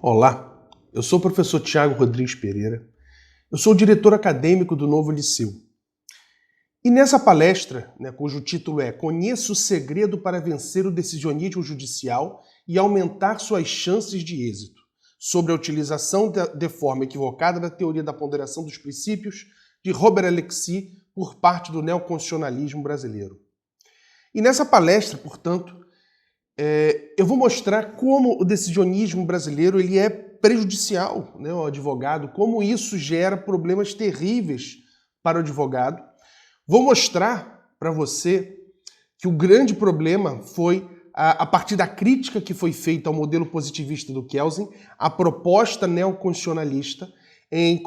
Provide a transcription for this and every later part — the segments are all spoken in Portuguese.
Olá, eu sou o professor Tiago Rodrigues Pereira, eu sou o diretor acadêmico do Novo Liceu. E nessa palestra, cujo título é Conheça o segredo para vencer o decisionismo judicial e aumentar suas chances de êxito, sobre a utilização de forma equivocada da teoria da ponderação dos princípios de Robert Alexis por parte do neoconstitucionalismo brasileiro. E nessa palestra, portanto, eu vou mostrar como o decisionismo brasileiro ele é prejudicial ao advogado, como isso gera problemas terríveis para o advogado. Vou mostrar para você que o grande problema foi, a partir da crítica que foi feita ao modelo positivista do Kelsen, a proposta neoconstitucionalista em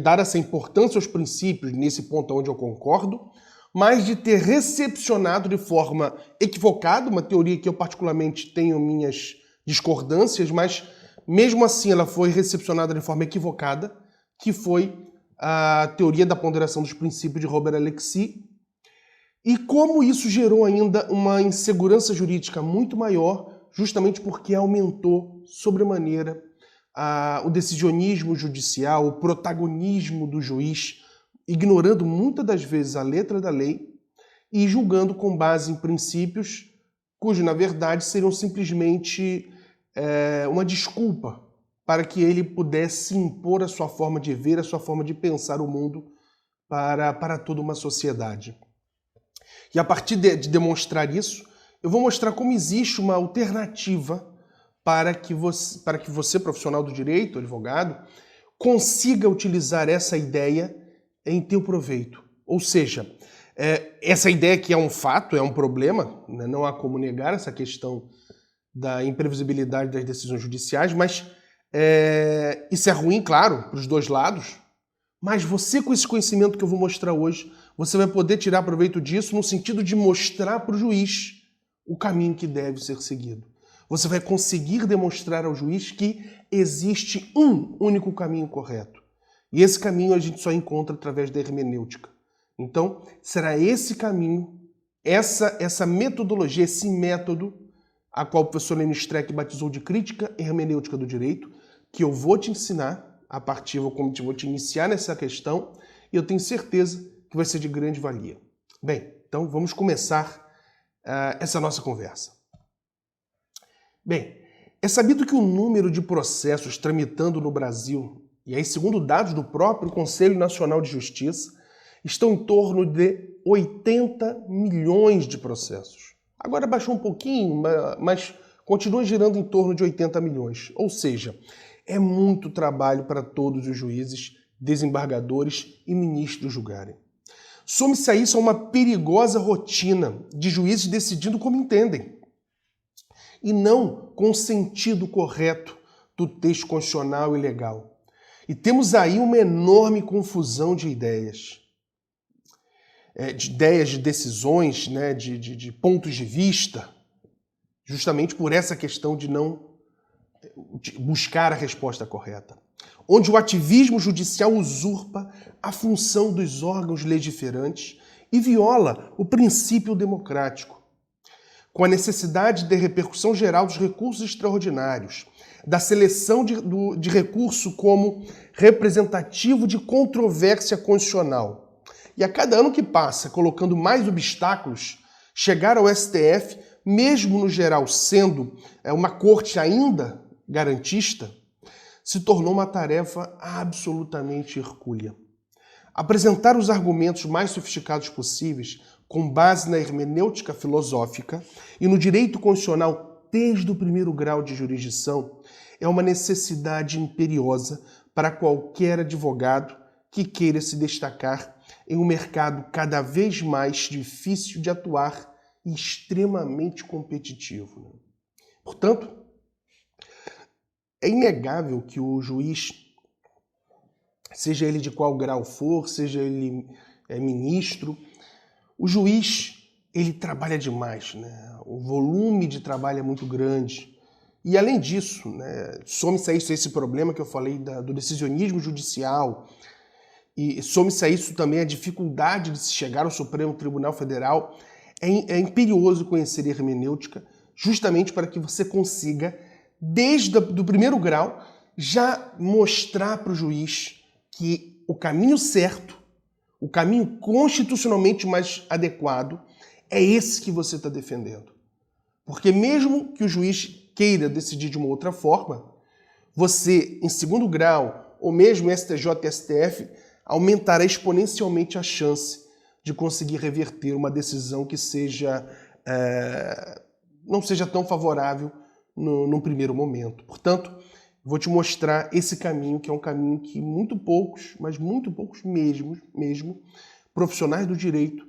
dar essa importância aos princípios, nesse ponto onde eu concordo, mas de ter recepcionado de forma equivocada, uma teoria que eu particularmente tenho minhas discordâncias, mas mesmo assim ela foi recepcionada de forma equivocada, que foi a teoria da ponderação dos princípios de Robert Alexis, e como isso gerou ainda uma insegurança jurídica muito maior, justamente porque aumentou sobremaneira o decisionismo judicial, o protagonismo do juiz, ignorando muitas das vezes a letra da lei e julgando com base em princípios cujos, na verdade, seriam simplesmente uma desculpa para que ele pudesse impor a sua forma de ver, a sua forma de pensar o mundo para toda uma sociedade. E a partir de demonstrar isso, eu vou mostrar como existe uma alternativa para que você, profissional do direito, advogado, consiga utilizar essa ideia em teu proveito. Ou seja, essa ideia que é um fato, é um problema, não há como negar essa questão da imprevisibilidade das decisões judiciais, mas isso é ruim, claro, para os dois lados, mas você, com esse conhecimento que eu vou mostrar hoje, você vai poder tirar proveito disso no sentido de mostrar para o juiz o caminho que deve ser seguido. Você vai conseguir demonstrar ao juiz que existe um único caminho correto. E esse caminho a gente só encontra através da hermenêutica. Então, será esse caminho, essa metodologia, esse método, a qual o professor Lenin Streck batizou de crítica hermenêutica do direito, que eu vou te ensinar, vou te iniciar nessa questão, e eu tenho certeza que vai ser de grande valia. Bem, então vamos começar essa nossa conversa. Bem, é sabido que o número de processos tramitando no Brasil, e aí segundo dados do próprio Conselho Nacional de Justiça, estão em torno de 80 milhões de processos. Agora baixou um pouquinho, mas continua girando em torno de 80 milhões. Ou seja, é muito trabalho para todos os juízes, desembargadores e ministros julgarem. Some-se a isso a uma perigosa rotina de juízes decidindo como entendem, e não com o sentido correto do texto constitucional e legal. E temos aí uma enorme confusão de ideias. De decisões, de pontos de vista, justamente por essa questão de não buscar a resposta correta. Onde o ativismo judicial usurpa a função dos órgãos legiferantes e viola o princípio democrático, com a necessidade de repercussão geral dos recursos extraordinários, da seleção de recurso como representativo de controvérsia constitucional. E a cada ano que passa, colocando mais obstáculos, chegar ao STF, mesmo no geral sendo uma corte ainda garantista, se tornou uma tarefa absolutamente hercúlea. Apresentar os argumentos mais sofisticados possíveis, com base na hermenêutica filosófica e no direito constitucional desde o primeiro grau de jurisdição, é uma necessidade imperiosa para qualquer advogado que queira se destacar em um mercado cada vez mais difícil de atuar e extremamente competitivo. Portanto, é inegável que o juiz, seja ele de qual grau for, seja ele ministro, o juiz ele trabalha demais, O volume de trabalho é muito grande. E além disso, some-se a isso esse problema que eu falei do decisionismo judicial, e some-se a isso também a dificuldade de se chegar ao Supremo Tribunal Federal. É imperioso conhecer hermenêutica, justamente para que você consiga desde o primeiro grau, já mostrar para o juiz que o caminho certo, o caminho constitucionalmente mais adequado, é esse que você está defendendo. Porque mesmo que o juiz queira decidir de uma outra forma, você, em segundo grau, ou mesmo STJ e STF, aumentará exponencialmente a chance de conseguir reverter uma decisão que não seja tão favorável num primeiro momento. Portanto, vou te mostrar esse caminho, que é um caminho que muito poucos, mas muito poucos mesmo, profissionais do direito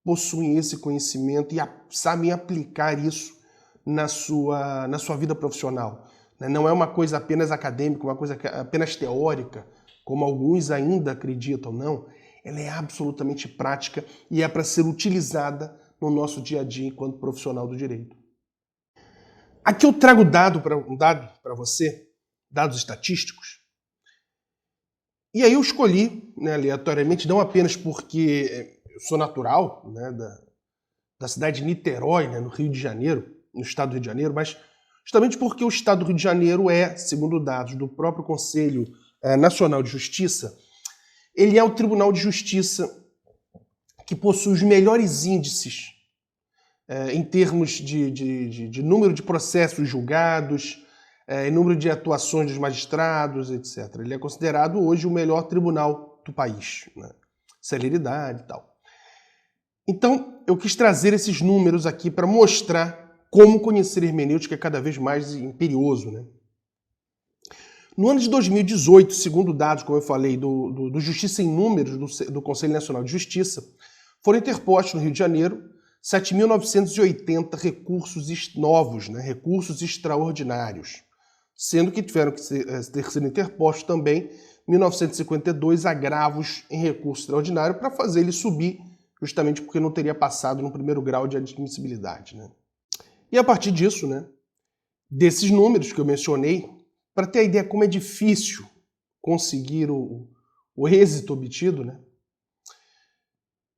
possuem esse conhecimento e sabem aplicar isso na sua vida profissional. Não é uma coisa apenas acadêmica, uma coisa apenas teórica, como alguns ainda acreditam, não. Ela é absolutamente prática e é para ser utilizada no nosso dia a dia enquanto profissional do direito. Aqui eu trago um dado para você, dados estatísticos, e aí eu escolhi, aleatoriamente, não apenas porque eu sou natural da cidade de Niterói, no Rio de Janeiro, no estado do Rio de Janeiro, mas justamente porque o estado do Rio de Janeiro é, segundo dados do próprio Conselho Nacional de Justiça, ele é o Tribunal de Justiça que possui os melhores índices em termos de número de processos julgados, número de atuações dos magistrados, etc. Ele é considerado hoje o melhor tribunal do país, celeridade e tal. Então, eu quis trazer esses números aqui para mostrar como conhecer hermenêutica é cada vez mais imperioso. No ano de 2018, segundo dados, como eu falei, do Justiça em Números, do Conselho Nacional de Justiça, foram interpostos no Rio de Janeiro 7.980 recursos novos, recursos extraordinários, sendo que tiveram que ter sido interpostos também 1.952 agravos em recurso extraordinário para fazer ele subir, justamente porque não teria passado no primeiro grau de admissibilidade. E a partir disso, desses números que eu mencionei, para ter a ideia como é difícil conseguir o êxito obtido,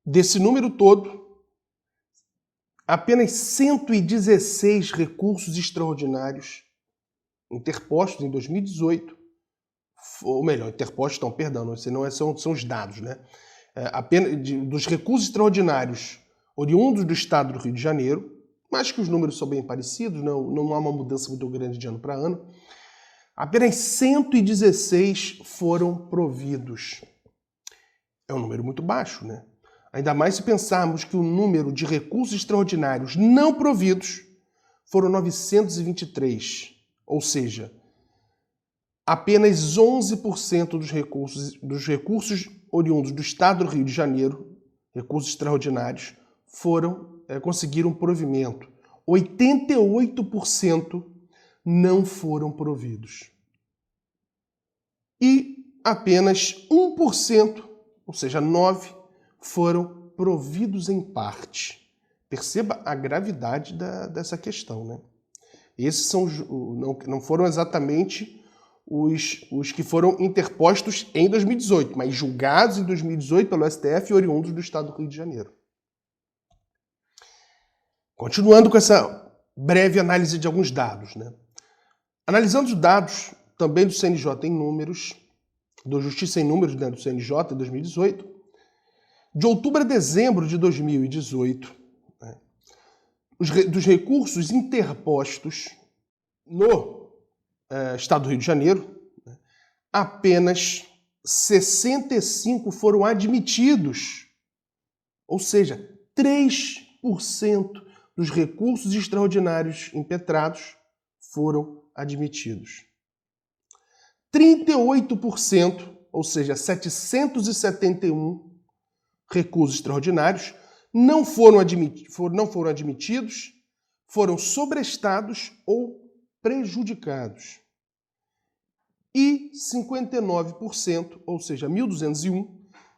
desse número todo, apenas 116 recursos extraordinários interpostos em 2018, ou melhor, interpostos, não, perdão, são os dados, apenas dos recursos extraordinários oriundos do estado do Rio de Janeiro, mas que os números são bem parecidos, não há uma mudança muito grande de ano para ano, apenas 116 foram providos. É um número muito baixo, Ainda mais se pensarmos que o número de recursos extraordinários não providos foram 923, ou seja, apenas 11% dos recursos oriundos do estado do Rio de Janeiro, recursos extraordinários, conseguiram provimento. 88% não foram providos. E apenas 1%, ou seja, 9%, foram providos em parte. Perceba a gravidade dessa questão. Esses não foram exatamente os que foram interpostos em 2018, mas julgados em 2018 pelo STF e oriundos do estado do Rio de Janeiro. Continuando com essa breve análise de alguns dados. Analisando os dados também do CNJ em números, do Justiça em Números do CNJ em 2018, de outubro a dezembro de 2018, dos recursos interpostos no estado do Rio de Janeiro, apenas 65 foram admitidos, ou seja, 3% dos recursos extraordinários impetrados foram admitidos. 38%, ou seja, 771 recursos extraordinários, não foram admitidos, foram sobrestados ou prejudicados. E 59%, ou seja, 1.201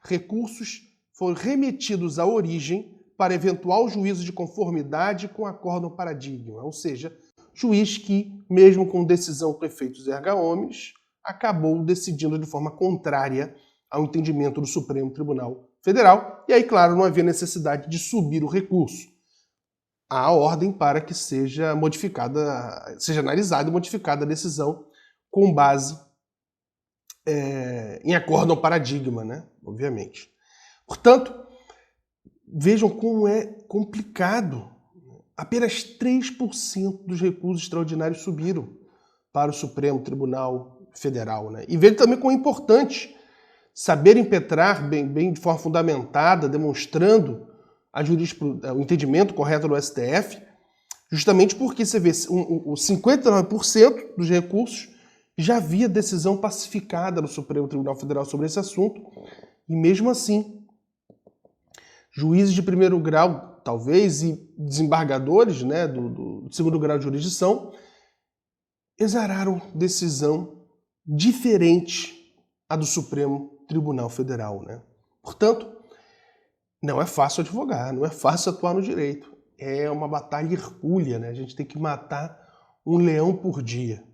recursos foram remetidos à origem para eventual juízo de conformidade com acórdão paradigma, ou seja, juiz que, mesmo com decisão com efeitos erga omnes, acabou decidindo de forma contrária ao entendimento do Supremo Tribunal Federal, e aí, claro, não havia necessidade de subir o recurso. há ordem para que seja modificada, seja analisada e modificada a decisão com base em acordo ao paradigma, né? Obviamente. Portanto, vejam como é complicado. Apenas 3% dos recursos extraordinários subiram para o Supremo Tribunal Federal, né? E vejo também como é importante saber impetrar bem de forma fundamentada, demonstrando o entendimento correto do STF, justamente porque você vê os 59% dos recursos já havia decisão pacificada no Supremo Tribunal Federal sobre esse assunto, e mesmo assim, juízes de primeiro grau, talvez, e desembargadores, né, do segundo grau de jurisdição, exararam decisão diferente à do Supremo Tribunal Federal, né? Portanto, não é fácil advogar, não é fácil atuar no direito. É uma batalha hercúlea, né? A gente tem que matar um leão por dia.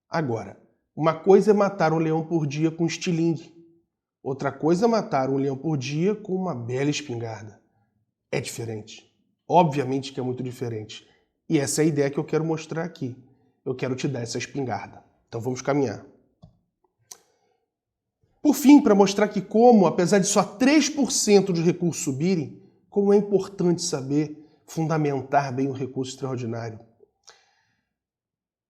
Agora, uma coisa é matar um leão por dia com estilingue. Outra coisa é matar um leão por dia com uma bela espingarda. É diferente. Obviamente que é muito diferente. E essa é a ideia que eu quero mostrar aqui. Eu quero te dar essa espingarda. Então vamos caminhar. Por fim, para mostrar que como, apesar de só 3% dos recursos subirem, como é importante saber fundamentar bem o recurso extraordinário.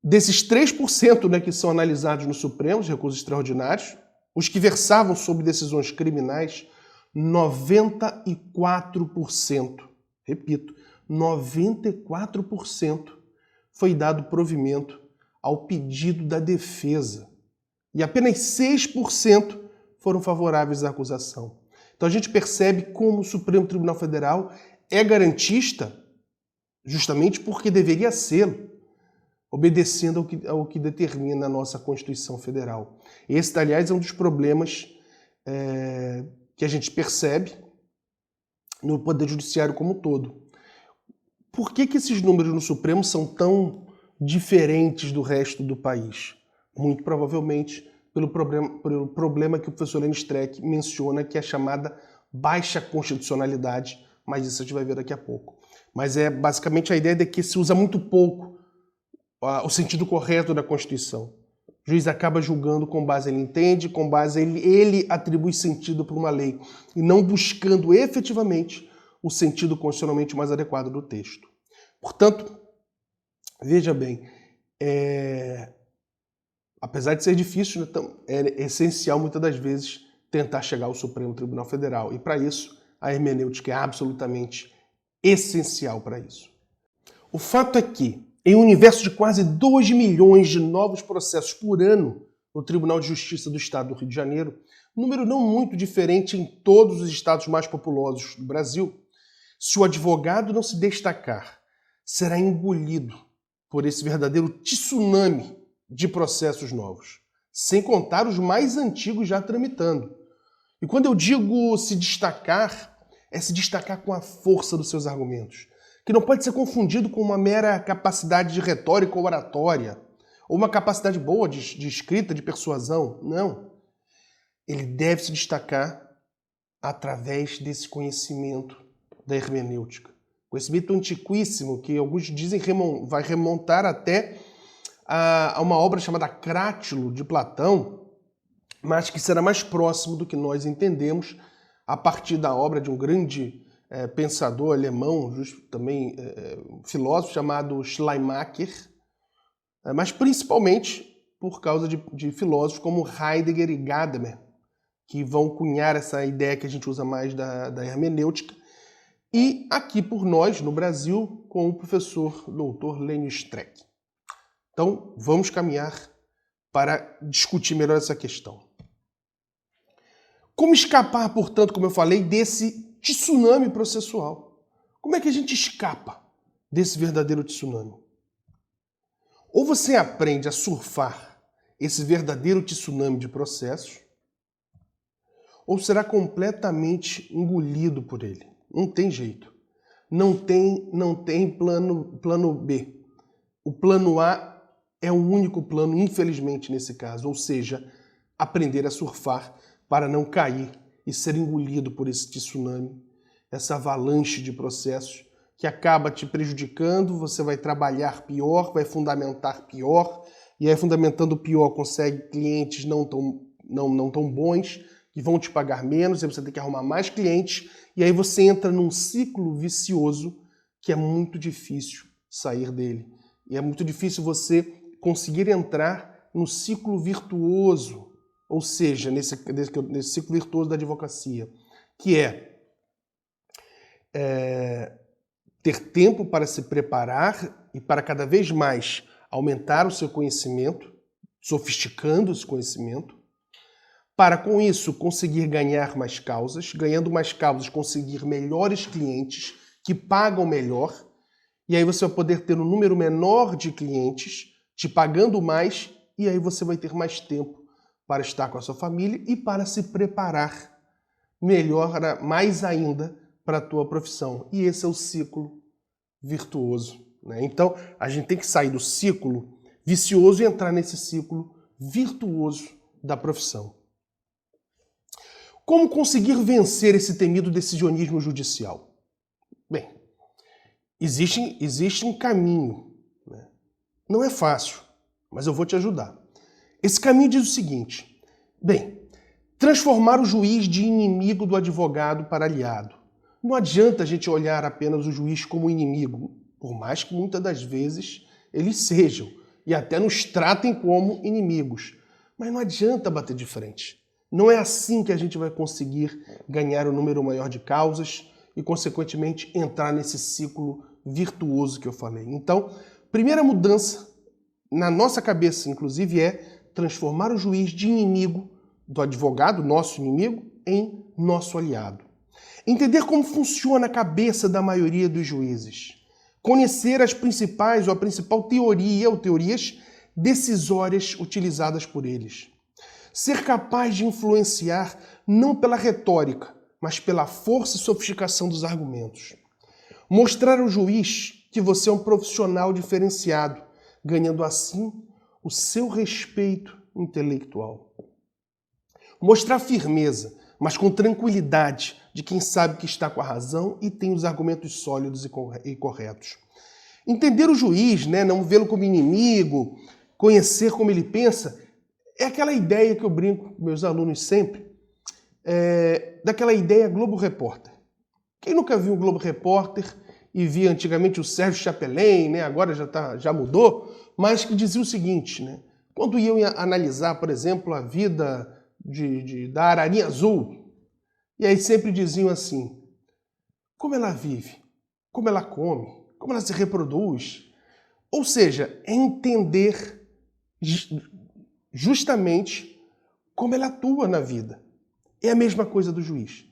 Desses 3%, né, que são analisados no Supremo, os recursos extraordinários, os que versavam sobre decisões criminais, 94%, repito, 94% foi dado provimento ao pedido da defesa. E apenas 6% foram favoráveis à acusação. Então a gente percebe como o Supremo Tribunal Federal é garantista justamente porque deveria ser, obedecendo ao que determina a nossa Constituição Federal. Esse, aliás, é um dos problemas que a gente percebe no Poder Judiciário como um todo. Por que esses números no Supremo são tão diferentes do resto do país? Muito provavelmente pelo problema que o professor Lênin Streck menciona, que é a chamada baixa constitucionalidade, mas isso a gente vai ver daqui a pouco. Mas é basicamente a ideia de que se usa muito pouco o sentido correto da Constituição. O juiz acaba julgando com base ele entende, com base ele atribui sentido para uma lei, e não buscando efetivamente o sentido constitucionalmente mais adequado do texto. Portanto, veja bem, apesar de ser difícil, né, então, é essencial muitas das vezes tentar chegar ao Supremo Tribunal Federal. E para isso, a hermenêutica é absolutamente essencial para isso. O fato é que, em um universo de quase 2 milhões de novos processos por ano no Tribunal de Justiça do Estado do Rio de Janeiro, número não muito diferente em todos os estados mais populosos do Brasil, se o advogado não se destacar, será engolido por esse verdadeiro tsunami de processos novos, sem contar os mais antigos já tramitando. E quando eu digo se destacar, é se destacar com a força dos seus argumentos, que não pode ser confundido com uma mera capacidade de retórica ou oratória, ou uma capacidade boa de escrita, de persuasão. Não. Ele deve se destacar através desse conhecimento da hermenêutica. Conhecimento antiquíssimo, que alguns dizem vai remontar até a uma obra chamada Crátilo, de Platão, mas que será mais próximo do que nós entendemos a partir da obra de um grande pensador alemão, também filósofo, chamado Schleiermacher, mas principalmente por causa de filósofos como Heidegger e Gadamer, que vão cunhar essa ideia que a gente usa mais da hermenêutica, e aqui por nós, no Brasil, com o professor doutor Lênin Streck. Então, vamos caminhar para discutir melhor essa questão. Como escapar, portanto, como eu falei, desse tsunami processual? Como é que a gente escapa desse verdadeiro tsunami? Ou você aprende a surfar esse verdadeiro tsunami de processos, ou será completamente engolido por ele. Não tem jeito. Não tem plano B. O plano A é o único plano, infelizmente, nesse caso. Ou seja, aprender a surfar para não cair e ser engolido por esse tsunami, essa avalanche de processos que acaba te prejudicando, você vai trabalhar pior, vai fundamentar pior, e aí fundamentando pior consegue clientes não tão bons, que vão te pagar menos, aí você tem que arrumar mais clientes, e aí você entra num ciclo vicioso que é muito difícil sair dele. E é muito difícil você conseguir entrar no ciclo virtuoso, ou seja, nesse ciclo virtuoso da advocacia, que ter tempo para se preparar e para cada vez mais aumentar o seu conhecimento, sofisticando esse conhecimento, para com isso conseguir ganhar mais causas, ganhando mais causas, conseguir melhores clientes que pagam melhor, e aí você vai poder ter um número menor de clientes te pagando mais, e aí você vai ter mais tempo para estar com a sua família e para se preparar melhor, mais ainda, para a tua profissão. E esse é o ciclo virtuoso, né? Então, a gente tem que sair do ciclo vicioso e entrar nesse ciclo virtuoso da profissão. Como conseguir vencer esse temido decisionismo judicial? Bem, existe um caminho, né? Não é fácil, mas eu vou te ajudar. Esse caminho diz o seguinte: bem, transformar o juiz de inimigo do advogado para aliado. Não adianta a gente olhar apenas o juiz como inimigo, por mais que muitas das vezes eles sejam, e até nos tratem como inimigos. Mas não adianta bater de frente. Não é assim que a gente vai conseguir ganhar um número maior de causas e, consequentemente, entrar nesse ciclo virtuoso que eu falei. Então, primeira mudança na nossa cabeça, inclusive, é transformar o juiz de inimigo do advogado, nosso inimigo, em nosso aliado. Entender como funciona a cabeça da maioria dos juízes. Conhecer as principais ou a principal teoria ou teorias decisórias utilizadas por eles. Ser capaz de influenciar não pela retórica, mas pela força e sofisticação dos argumentos. Mostrar ao juiz que você é um profissional diferenciado, ganhando assim o seu respeito intelectual. Mostrar firmeza, mas com tranquilidade, de quem sabe que está com a razão e tem os argumentos sólidos e corretos. Entender o juiz, né, não vê-lo como inimigo, conhecer como ele pensa, é aquela ideia que eu brinco com meus alunos sempre, daquela ideia Globo Repórter. Quem nunca viu o Globo Repórter e via antigamente o Sérgio Chapelain, né, agora já mudou, mas que dizia o seguinte, né, quando iam analisar, por exemplo, a vida da ararinha azul, e aí sempre diziam assim, como ela vive, como ela come, como ela se reproduz. Ou seja, é entender justamente como ela atua na vida. É a mesma coisa do juiz.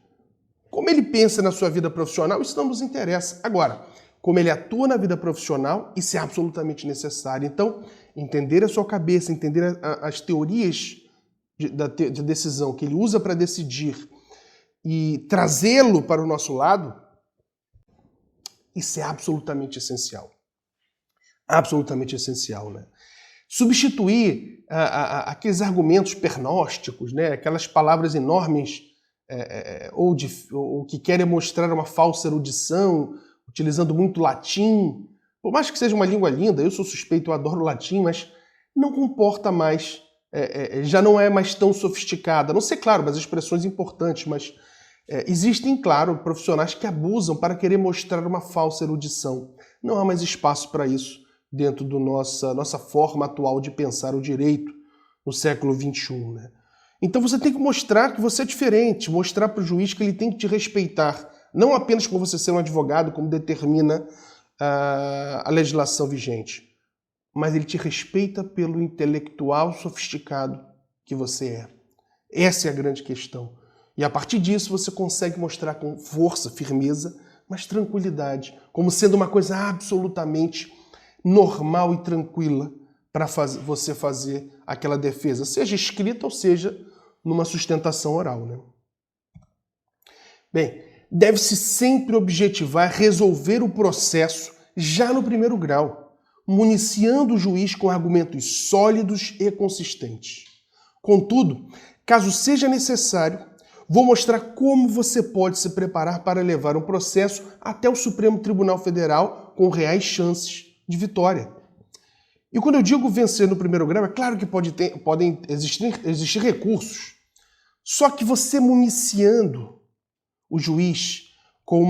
Como ele pensa na sua vida profissional, isso não nos interessa. Agora, como ele atua na vida profissional, isso é absolutamente necessário. Então, entender a sua cabeça, entender as teorias de decisão que ele usa para decidir e trazê-lo para o nosso lado, isso é absolutamente essencial. Absolutamente essencial, né? Substituir aqueles argumentos pernósticos, né? Aquelas palavras enormes ou que querem mostrar uma falsa erudição, utilizando muito latim. Por mais que seja uma língua linda, eu sou suspeito, eu adoro latim, mas não comporta mais, já não é mais tão sofisticada. Não sei, claro, mas expressões importantes, mas existem, claro, profissionais que abusam para querer mostrar uma falsa erudição. Não há mais espaço para isso dentro da nossa forma atual de pensar o direito no século XXI, né? Então você tem que mostrar que você é diferente, mostrar para o juiz que ele tem que te respeitar, não apenas por você ser um advogado, como determina a legislação vigente, mas ele te respeita pelo intelectual sofisticado que você é. Essa é a grande questão. E a partir disso você consegue mostrar com força, firmeza, mas tranquilidade, como sendo uma coisa absolutamente normal e tranquila para você fazer aquela defesa, seja escrita ou seja numa sustentação oral, né? Bem, deve-se sempre objetivar resolver o processo já no primeiro grau, municiando o juiz com argumentos sólidos e consistentes. Contudo, caso seja necessário, Vou mostrar como você pode se preparar para levar um processo até o Supremo Tribunal Federal com reais chances de vitória. E quando eu digo vencer no primeiro grau, é claro que podem existir recursos. Só que você municiando o juiz com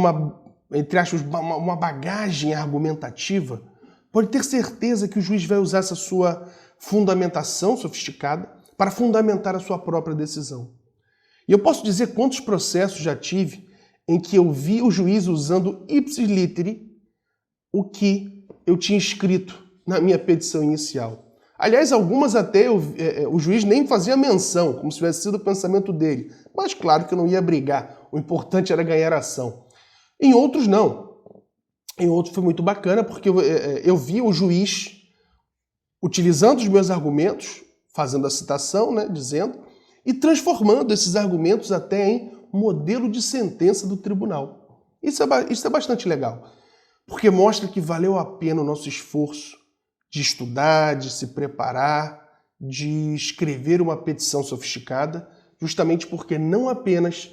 entre aspas, uma bagagem argumentativa, pode ter certeza que o juiz vai usar essa sua fundamentação sofisticada para fundamentar a sua própria decisão. E eu posso dizer quantos processos já tive em que eu vi o juiz usando ipsis literi o que eu tinha escrito na minha petição inicial. Aliás, algumas até o juiz nem fazia menção, como se tivesse sido o pensamento dele. Mas claro que eu não ia brigar, o importante era ganhar a ação. Em outros não. Em outros foi muito bacana, porque eu vi o juiz utilizando os meus argumentos, fazendo a citação, né, dizendo, e transformando esses argumentos até em modelo de sentença do tribunal. Isso é bastante legal, porque mostra que valeu a pena o nosso esforço de estudar, de se preparar, de escrever uma petição sofisticada, justamente porque não apenas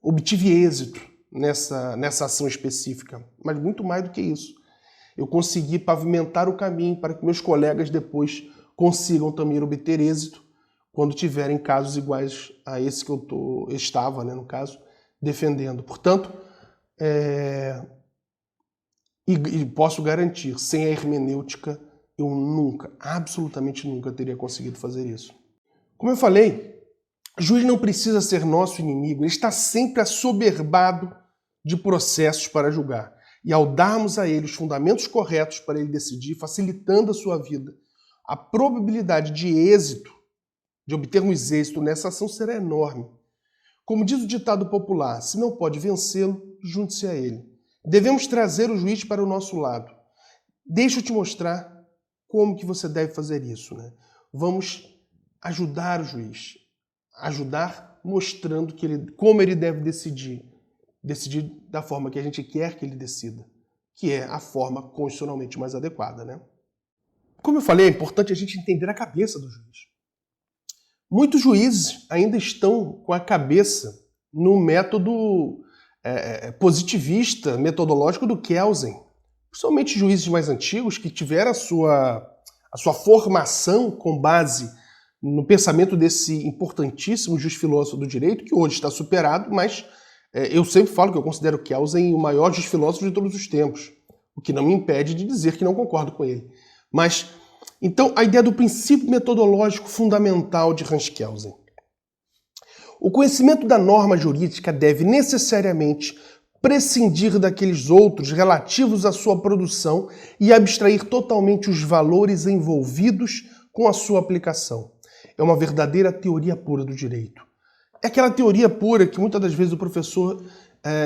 obtive êxito nessa ação específica, mas muito mais do que isso. Eu consegui pavimentar o caminho para que meus colegas depois consigam também obter êxito quando tiverem casos iguais a esse que eu estava, né, no caso, defendendo. Portanto, e posso garantir, sem a hermenêutica, eu nunca, absolutamente nunca teria conseguido fazer isso. Como eu falei, o juiz não precisa ser nosso inimigo, ele está sempre assoberbado de processos para julgar. E ao darmos a ele os fundamentos corretos para ele decidir, facilitando a sua vida, a probabilidade de êxito, de obtermos êxito nessa ação será enorme. Como diz o ditado popular, se não pode vencê-lo, junte-se a ele. Devemos trazer o juiz para o nosso lado. Deixa eu te mostrar como que você deve fazer isso, né? Vamos ajudar o juiz. Ajudar mostrando como ele deve decidir. Decidir da forma que a gente quer que ele decida, que é a forma constitucionalmente mais adequada, né? Como eu falei, é importante a gente entender a cabeça do juiz. Muitos juízes ainda estão com a cabeça no método positivista, metodológico do Kelsen. Principalmente juízes mais antigos que tiveram a sua formação com base no pensamento desse importantíssimo juiz filósofo do direito, que hoje está superado, mas eu sempre falo que eu considero Kelsen o maior juiz filósofo de todos os tempos, o que não me impede de dizer que não concordo com ele. Mas, então, a ideia do princípio metodológico fundamental de Hans Kelsen. O conhecimento da norma jurídica deve necessariamente prescindir daqueles outros relativos à sua produção e abstrair totalmente os valores envolvidos com a sua aplicação. É uma verdadeira teoria pura do direito. É aquela teoria pura que muitas das vezes o professor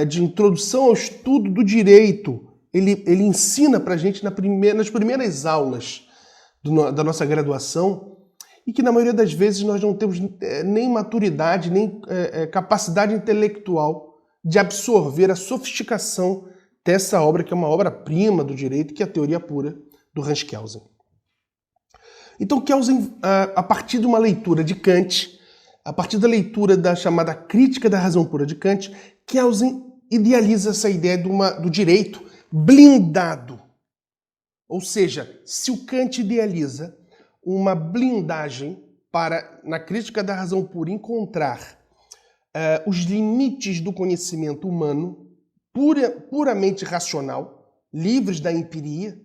de introdução ao estudo do direito, ele ensina para a gente nas primeiras aulas da nossa graduação, e que na maioria das vezes nós não temos nem maturidade, nem capacidade intelectual de absorver a sofisticação dessa obra, que é uma obra-prima do direito, que é a teoria pura do Hans Kelsen. Então Kelsen, a partir de uma leitura de Kant, a partir da leitura da chamada crítica da razão pura de Kant, Kelsen idealiza essa ideia do direito blindado. Ou seja, se o Kant idealiza uma blindagem para, na crítica da razão pura, encontrar os limites do conhecimento humano, puramente racional, livres da empiria,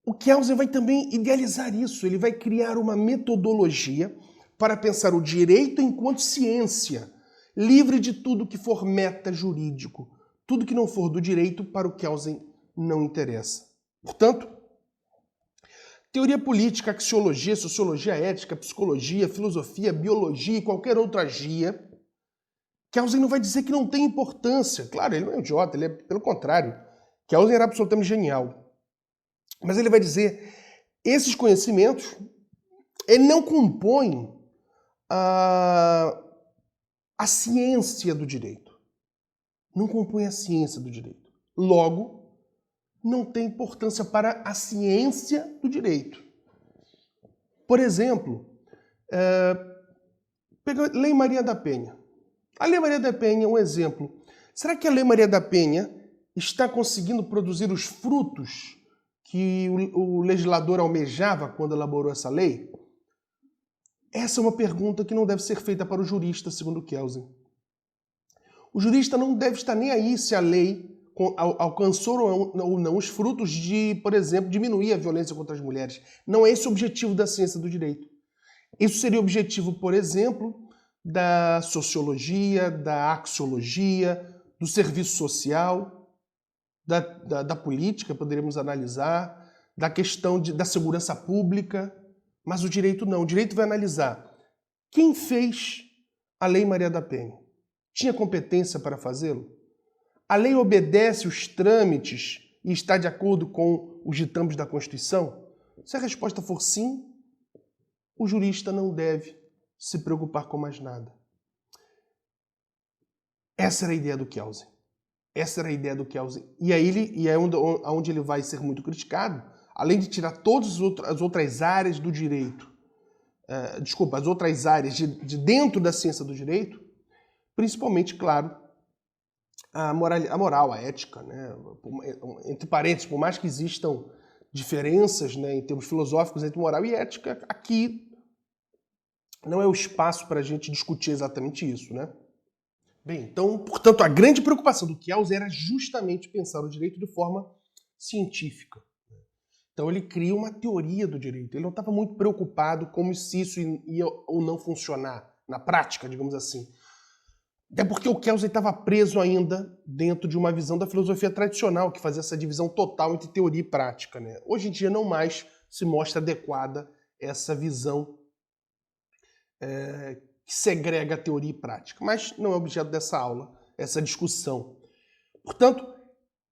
o Kelsen vai também idealizar isso. Ele vai criar uma metodologia para pensar o direito enquanto ciência, livre de tudo que for meta jurídico. Tudo que não for do direito, para o Kelsen, não interessa. Portanto, teoria política, axiologia, sociologia ética, psicologia, filosofia, biologia e qualquer outra agia, Kelsen não vai dizer que não tem importância. Claro, ele não é um idiota, ele é pelo contrário. Kelsen era absolutamente genial. Mas ele vai dizer, esses conhecimentos, ele não compõem a ciência do direito. Não compõe a ciência do direito. Logo, não tem importância para a ciência do direito. Por exemplo, Lei Maria da Penha. A Lei Maria da Penha é um exemplo. Será que a Lei Maria da Penha está conseguindo produzir os frutos que o legislador almejava quando elaborou essa lei? Essa é uma pergunta que não deve ser feita para o jurista, segundo Kelsen. O jurista não deve estar nem aí se a lei alcançou ou não os frutos de, por exemplo, diminuir a violência contra as mulheres. Não é esse o objetivo da ciência do direito. Isso seria o objetivo, por exemplo, da sociologia, da axiologia, do serviço social, da política, poderíamos analisar, da questão da segurança pública, mas o direito não. O direito vai analisar quem fez a Lei Maria da Penha. Tinha competência para fazê-lo? A lei obedece os trâmites e está de acordo com os ditames da Constituição? Se a resposta for sim, o jurista não deve se preocupar com mais nada. Essa era a ideia do Kelsen. Essa era a ideia do Kelsen. E é onde ele vai ser muito criticado, além de tirar todas as outras áreas do direito, as outras áreas de dentro da ciência do direito, principalmente, claro, a moral, a ética, né? Entre parênteses, por mais que existam diferenças, né, em termos filosóficos entre moral e ética, aqui não é o espaço para a gente discutir exatamente isso, né? Bem, então, portanto, a grande preocupação do Kelsen era justamente pensar o direito de forma científica. Então ele cria uma teoria do direito. Ele não estava muito preocupado como se isso ia ou não funcionar na prática, digamos assim. Até porque o Kelsen estava preso ainda dentro de uma visão da filosofia tradicional, que fazia essa divisão total entre teoria e prática, né? Hoje em dia não mais se mostra adequada essa visão que segrega teoria e prática. Mas não é objeto dessa aula, essa discussão. Portanto,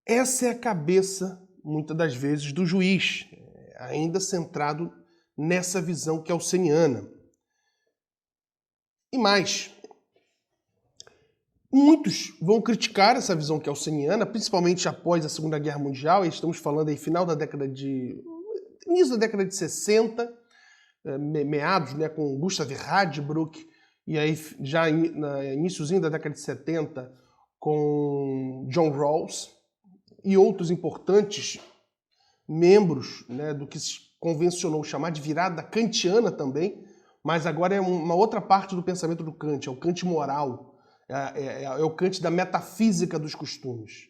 essa é a cabeça, muitas das vezes, do juiz, ainda centrado nessa visão kelseniana. E mais, muitos vão criticar essa visão kelseniana, principalmente após a Segunda Guerra Mundial, e estamos falando aí início da década de 60, meados, né, com Gustav Radbruch, e aí já iníciozinho da década de 70 com John Rawls e outros importantes membros, né, do que se convencionou chamar de virada kantiana também, mas agora é uma outra parte do pensamento do Kant, é o Kant moral, é o Kant da metafísica dos costumes.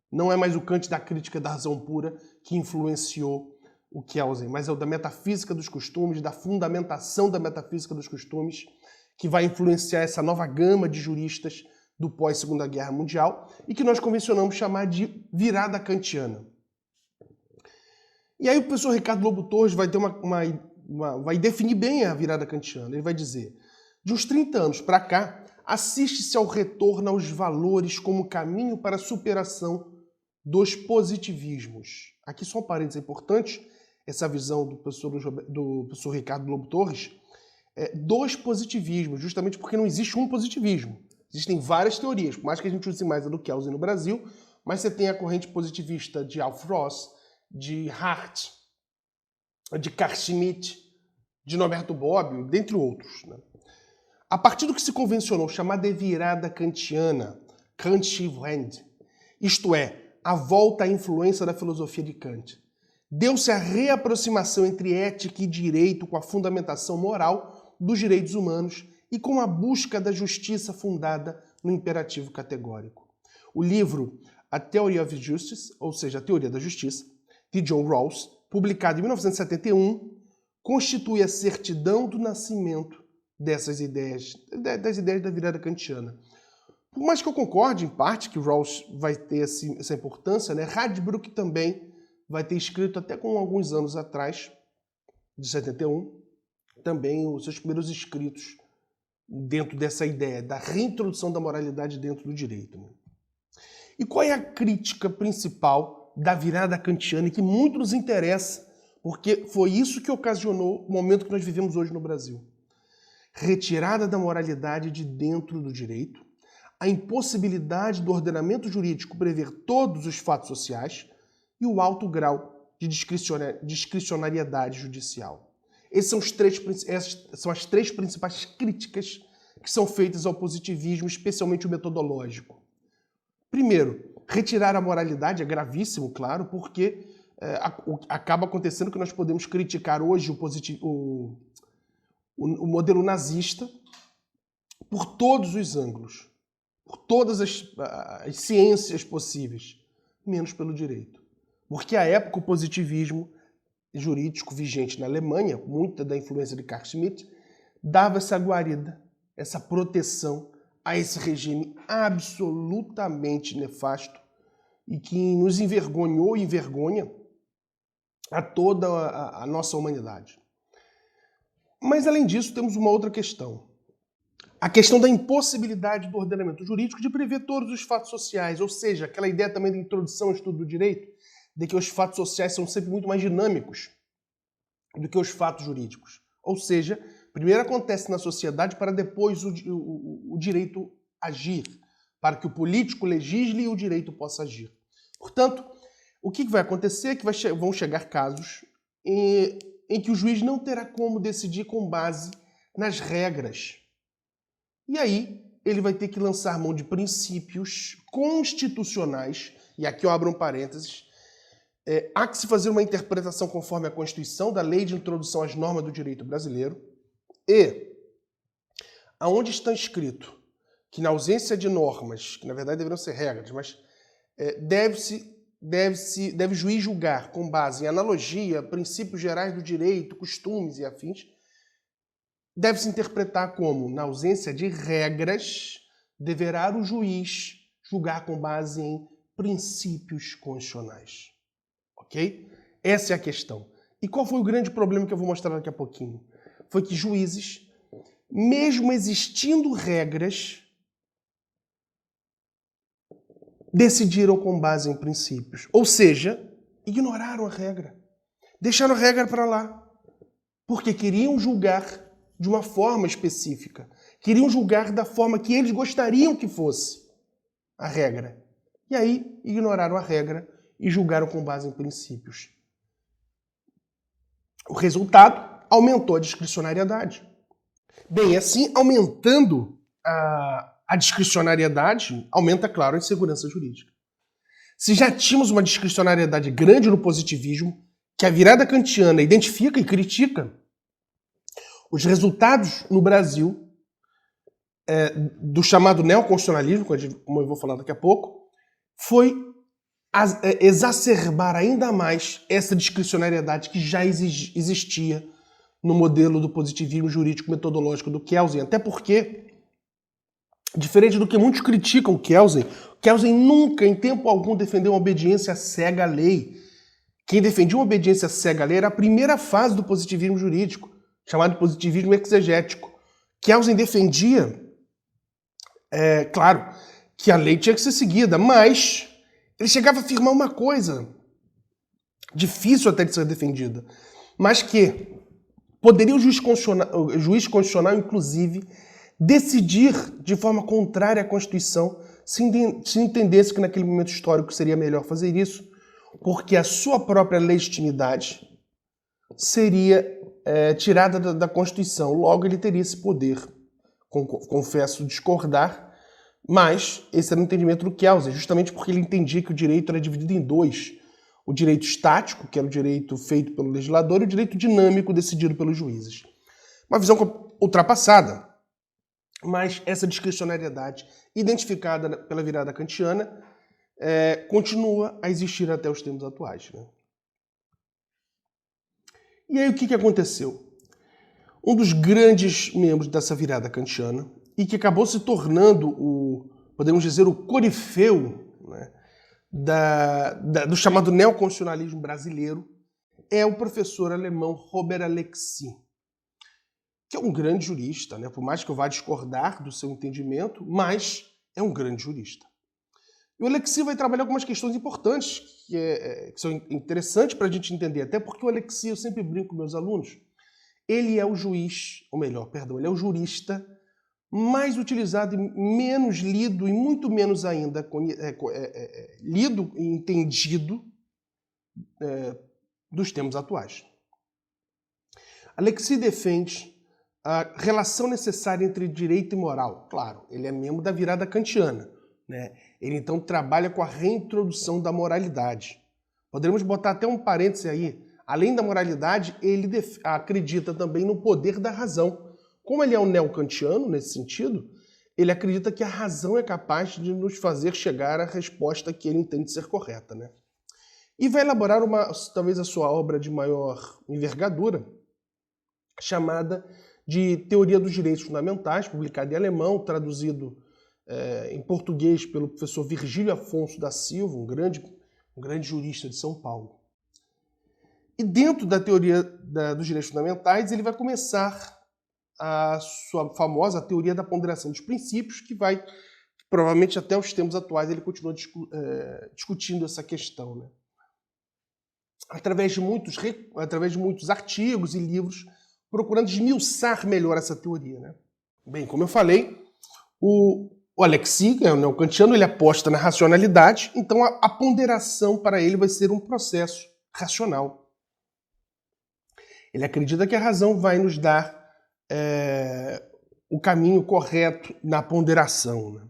Não é mais o Kant da crítica da razão pura que influenciou o Kelsen, mas é o da metafísica dos costumes, da fundamentação da metafísica dos costumes, que vai influenciar essa nova gama de juristas do pós-Segunda Guerra Mundial e que nós convencionamos chamar de virada kantiana. E aí o professor Ricardo Lobo Torres vai ter vai definir bem a virada kantiana. Ele vai dizer: de uns 30 anos para cá, assiste-se ao retorno aos valores como caminho para a superação dos positivismos. Aqui só um parênteses importante, essa visão do professor Ricardo Lobo Torres, dos positivismos, justamente porque não existe um positivismo. Existem várias teorias, por mais que a gente use mais a do Kelsen no Brasil, mas você tem a corrente positivista de Alf Ross, de Hart, de Carl Schmitt, de Norberto Bobbio, dentre outros, né? A partir do que se convencionou chamar de virada kantiana, Kantwende, isto é, a volta à influência da filosofia de Kant, deu-se a reaproximação entre ética e direito com a fundamentação moral dos direitos humanos e com a busca da justiça fundada no imperativo categórico. O livro A Theory of Justice, ou seja, a Teoria da Justiça, de John Rawls, publicado em 1971, constitui a certidão do nascimento dessas ideias, das ideias da virada kantiana. Por mais que eu concorde, em parte, que Rawls vai ter essa importância, né? Radbruch também vai ter escrito, até com alguns anos atrás, de 71, também os seus primeiros escritos dentro dessa ideia da reintrodução da moralidade dentro do direito. Né? E qual é a crítica principal da virada kantiana e que muito nos interessa, porque foi isso que ocasionou o momento que nós vivemos hoje no Brasil? Retirada da moralidade de dentro do direito, a impossibilidade do ordenamento jurídico prever todos os fatos sociais e o alto grau de discricionariedade judicial. Essas são as três principais críticas que são feitas ao positivismo, especialmente o metodológico. Primeiro, retirar a moralidade é gravíssimo, claro, porque acaba acontecendo que nós podemos criticar hoje o modelo nazista por todos os ângulos, por todas as ciências possíveis, menos pelo direito. Porque à época o positivismo jurídico vigente na Alemanha, muita da influência de Carl Schmitt, dava essa guarida, essa proteção a esse regime absolutamente nefasto e que nos envergonhou e envergonha a toda a nossa humanidade. Mas, além disso, temos uma outra questão. A questão da impossibilidade do ordenamento jurídico de prever todos os fatos sociais, ou seja, aquela ideia também da introdução ao estudo do direito, de que os fatos sociais são sempre muito mais dinâmicos do que os fatos jurídicos. Ou seja, primeiro acontece na sociedade para depois o direito agir, para que o político legisle e o direito possa agir. Portanto, o que vai acontecer é que vão chegar casos em que o juiz não terá como decidir com base nas regras. E aí, ele vai ter que lançar mão de princípios constitucionais, e aqui eu abro um parênteses, há que se fazer uma interpretação conforme a Constituição da Lei de Introdução às Normas do Direito Brasileiro, e aonde está escrito que na ausência de normas, que na verdade deveriam ser regras, mas deve o juiz julgar com base em analogia, princípios gerais do direito, costumes e afins, deve-se interpretar como, na ausência de regras, deverá o juiz julgar com base em princípios constitucionais. Ok? Essa é a questão. E qual foi o grande problema que eu vou mostrar daqui a pouquinho? Foi que juízes, mesmo existindo regras, decidiram com base em princípios. Ou seja, ignoraram a regra. Deixaram a regra para lá. Porque queriam julgar de uma forma específica. Queriam julgar da forma que eles gostariam que fosse a regra. E aí, ignoraram a regra e julgaram com base em princípios. O resultado, aumentou a discricionariedade. Bem, assim, aumentando a discricionariedade, aumenta, claro, a insegurança jurídica. Se já tínhamos uma discricionariedade grande no positivismo, que a virada kantiana identifica e critica, os resultados no Brasil do chamado neoconstitucionalismo, como eu vou falar daqui a pouco, foi exacerbar ainda mais essa discricionariedade que já existia no modelo do positivismo jurídico metodológico do Kelsen. Até porque, diferente do que muitos criticam o Kelsen nunca, em tempo algum, defendeu uma obediência cega à lei. Quem defendia uma obediência cega à lei era a primeira fase do positivismo jurídico, chamado de positivismo exegético. Kelsen defendia, claro, que a lei tinha que ser seguida, mas ele chegava a afirmar uma coisa difícil até de ser defendida, mas que poderia o juiz constitucional, inclusive, decidir de forma contrária à Constituição se entendesse que naquele momento histórico seria melhor fazer isso, porque a sua própria legitimidade seria tirada da Constituição. Logo, ele teria esse poder. Confesso discordar, mas esse era o entendimento do Kelsen, justamente porque ele entendia que o direito era dividido em dois. O direito estático, que era o direito feito pelo legislador, e o direito dinâmico, decidido pelos juízes. Uma visão ultrapassada, mas essa discricionariedade, identificada pela virada kantiana, continua a existir até os tempos atuais. Né? E aí o que aconteceu? Um dos grandes membros dessa virada kantiana, e que acabou se tornando podemos dizer, o corifeu, né, do chamado neoconstitucionalismo brasileiro, é o professor alemão Robert Alexy, que é um grande jurista, né, por mais que eu vá discordar do seu entendimento, mas é um grande jurista. E o Alexy vai trabalhar algumas questões importantes que são interessantes para a gente entender, até porque o Alexy, eu sempre brinco com meus alunos, ele é o juiz, ou melhor, perdão, ele é o jurista mais utilizado e menos lido, e muito menos ainda lido e entendido dos tempos atuais. Alexy defende a relação necessária entre direito e moral. Claro, ele é membro da virada kantiana, né? Ele então trabalha com a reintrodução da moralidade. Poderíamos botar até um parêntese aí. Além da moralidade, ele acredita também no poder da razão. Como ele é um neocantiano nesse sentido, ele acredita que a razão é capaz de nos fazer chegar à resposta que ele entende ser correta, né? E vai elaborar talvez a sua obra de maior envergadura, chamada de Teoria dos Direitos Fundamentais, publicada em alemão, traduzido em português pelo professor Virgílio Afonso da Silva, um grande jurista de São Paulo. E dentro da teoria dos direitos fundamentais, ele vai começar a sua famosa teoria da ponderação dos princípios, que vai, provavelmente até os tempos atuais, ele continua discutindo essa questão, né? Através de muitos artigos e livros, procurando esmiuçar melhor essa teoria, né? Bem, como eu falei, o Alexis, que é o neocantiano, ele aposta na racionalidade, então a ponderação para ele vai ser um processo racional. Ele acredita que a razão vai nos dar o caminho correto na ponderação, né?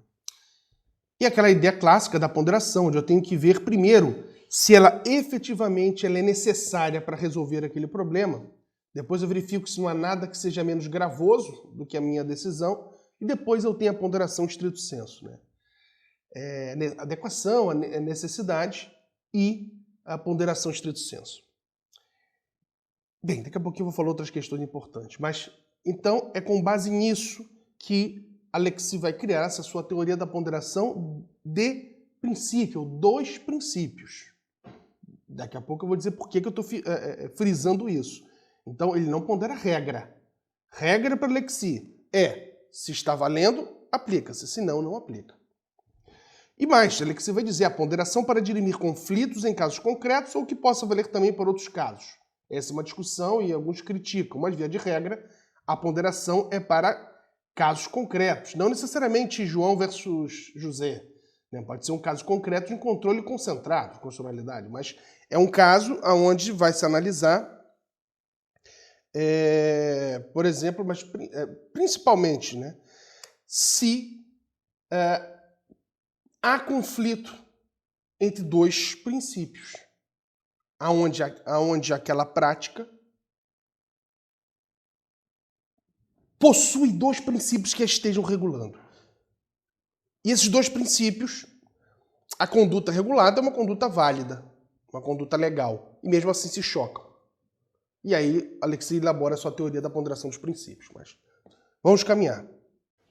E aquela ideia clássica da ponderação, onde eu tenho que ver primeiro se ela efetivamente é necessária para resolver aquele problema. Depois eu verifico se não há nada que seja menos gravoso do que a minha decisão, e depois eu tenho a ponderação estrito sensu, né? Adequação, a necessidade e a ponderação estrito sensu. Bem, daqui a pouquinho eu vou falar outras questões importantes, mas então é com base nisso que Alexis vai criar essa sua teoria da ponderação de princípio, dos princípios. Daqui a pouco eu vou dizer por que eu estou frisando isso. Então ele não pondera regra. Regra para Alexis se está valendo, aplica-se, se não, não aplica. E mais, Alexis vai dizer a ponderação para dirimir conflitos em casos concretos ou que possa valer também para outros casos. Essa é uma discussão e alguns criticam, mas via de regra, a ponderação é para casos concretos, não necessariamente João versus José. Né? Pode ser um caso concreto de um controle concentrado, de constitucionalidade, mas é um caso onde vai se analisar, por exemplo, mas principalmente, né, se há conflito entre dois princípios, aonde aquela prática possui dois princípios que a estejam regulando. E esses dois princípios, a conduta regulada é uma conduta válida, uma conduta legal, e mesmo assim se chocam. E aí Alexis elabora a sua teoria da ponderação dos princípios. Mas vamos caminhar.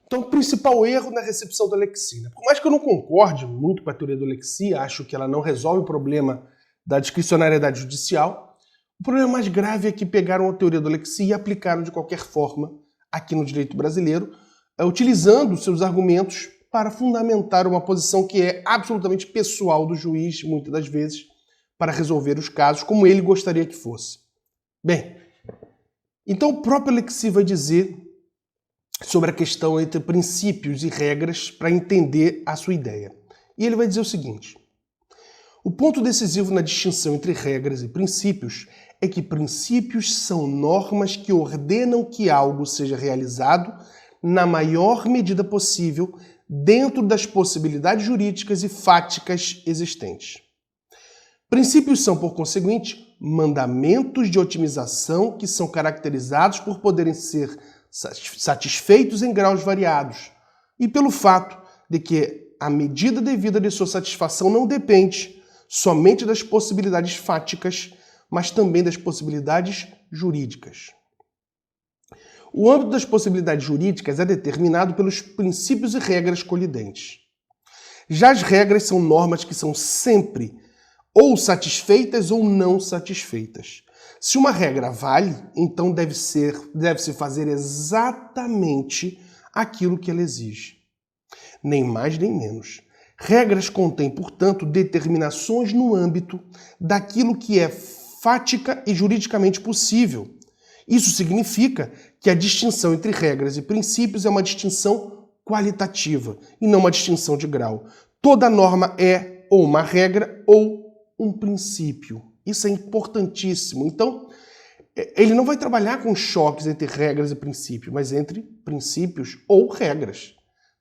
Então, o principal erro na recepção do Alexis, né? Por mais que eu não concorde muito com a teoria do Alexis, acho que ela não resolve o problema da discricionariedade judicial, o problema mais grave é que pegaram a teoria do Alexis e aplicaram de qualquer forma aqui no direito brasileiro, utilizando seus argumentos para fundamentar uma posição que é absolutamente pessoal do juiz, muitas das vezes, para resolver os casos como ele gostaria que fosse. Bem, então o próprio Alexis vai dizer sobre a questão entre princípios e regras para entender a sua ideia. E ele vai dizer o seguinte: o ponto decisivo na distinção entre regras e princípios é que princípios são normas que ordenam que algo seja realizado na maior medida possível dentro das possibilidades jurídicas e fáticas existentes. Princípios são, por conseguinte, mandamentos de otimização que são caracterizados por poderem ser satisfeitos em graus variados e pelo fato de que a medida devida de sua satisfação não depende somente das possibilidades fáticas, mas também das possibilidades jurídicas. O âmbito das possibilidades jurídicas é determinado pelos princípios e regras colidentes. Já as regras são normas que são sempre ou satisfeitas ou não satisfeitas. Se uma regra vale, então deve-se fazer exatamente aquilo que ela exige. Nem mais nem menos. Regras contêm, portanto, determinações no âmbito daquilo que é fática e juridicamente possível. Isso significa que a distinção entre regras e princípios é uma distinção qualitativa e não uma distinção de grau. Toda norma é ou uma regra ou um princípio. Isso é importantíssimo. Então, Ele não vai trabalhar com choques entre regras e princípios, mas entre princípios ou regras.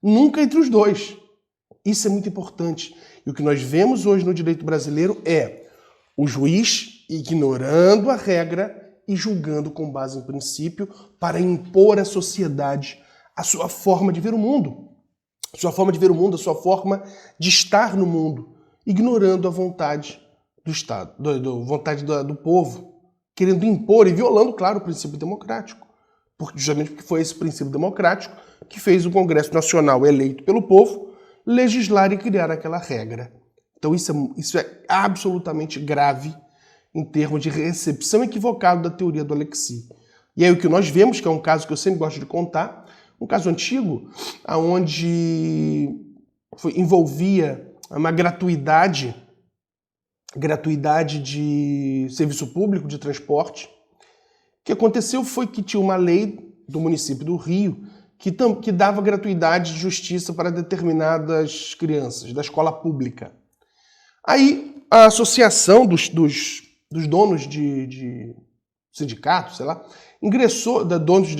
Nunca entre os dois. Isso é muito importante. E o que nós vemos hoje no direito brasileiro é o juiz ignorando a regra e julgando com base em princípio para impor à sociedade a sua forma de ver o mundo. A sua forma de ver o mundo, a sua forma de estar no mundo, ignorando a vontade do Estado, vontade do povo, querendo impor e violando, claro, o princípio democrático. Justamente porque foi esse princípio democrático que fez o Congresso Nacional, eleito pelo povo, legislar e criar aquela regra. Então isso é absolutamente grave em termos de recepção equivocada da teoria do Alexis. E aí o que nós vemos, que é um caso que eu sempre gosto de contar, um caso antigo, onde envolvia uma gratuidade de serviço público, de transporte. O que aconteceu foi que tinha uma lei do município do Rio que dava gratuidade de justiça para determinadas crianças da escola pública. Aí a associação dos donos de sindicatos, sei lá, ingressou, donos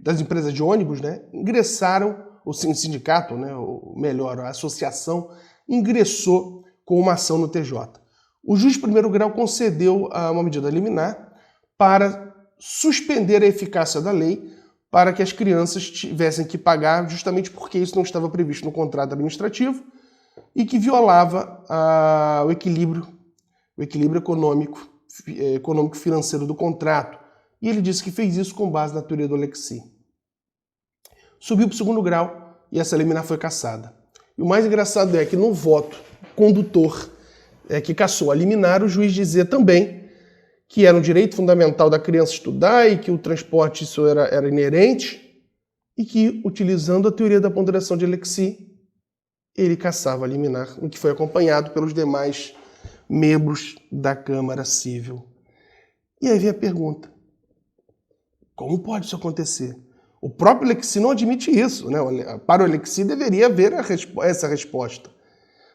das empresas de ônibus, né, ingressaram, o sindicato, né, ou melhor, a associação, ingressou com uma ação no TJ. O juiz de primeiro grau concedeu uma medida liminar para suspender a eficácia da lei para que as crianças tivessem que pagar, justamente porque isso não estava previsto no contrato administrativo e que violava o equilíbrio econômico-financeiro do contrato. E ele disse que fez isso com base na teoria do Alexis. Subiu para o segundo grau e essa liminar foi cassada. E o mais engraçado é que no voto condutor que cassou a liminar, o juiz dizia também que era um direito fundamental da criança estudar e que o transporte isso era inerente e que, utilizando a teoria da ponderação de Alexis, ele cassava a liminar, o que foi acompanhado pelos demais membros da Câmara Civil. E aí vem a pergunta: como pode isso acontecer? O próprio Alexis não admite isso, né? Para o Alexis deveria haver essa resposta.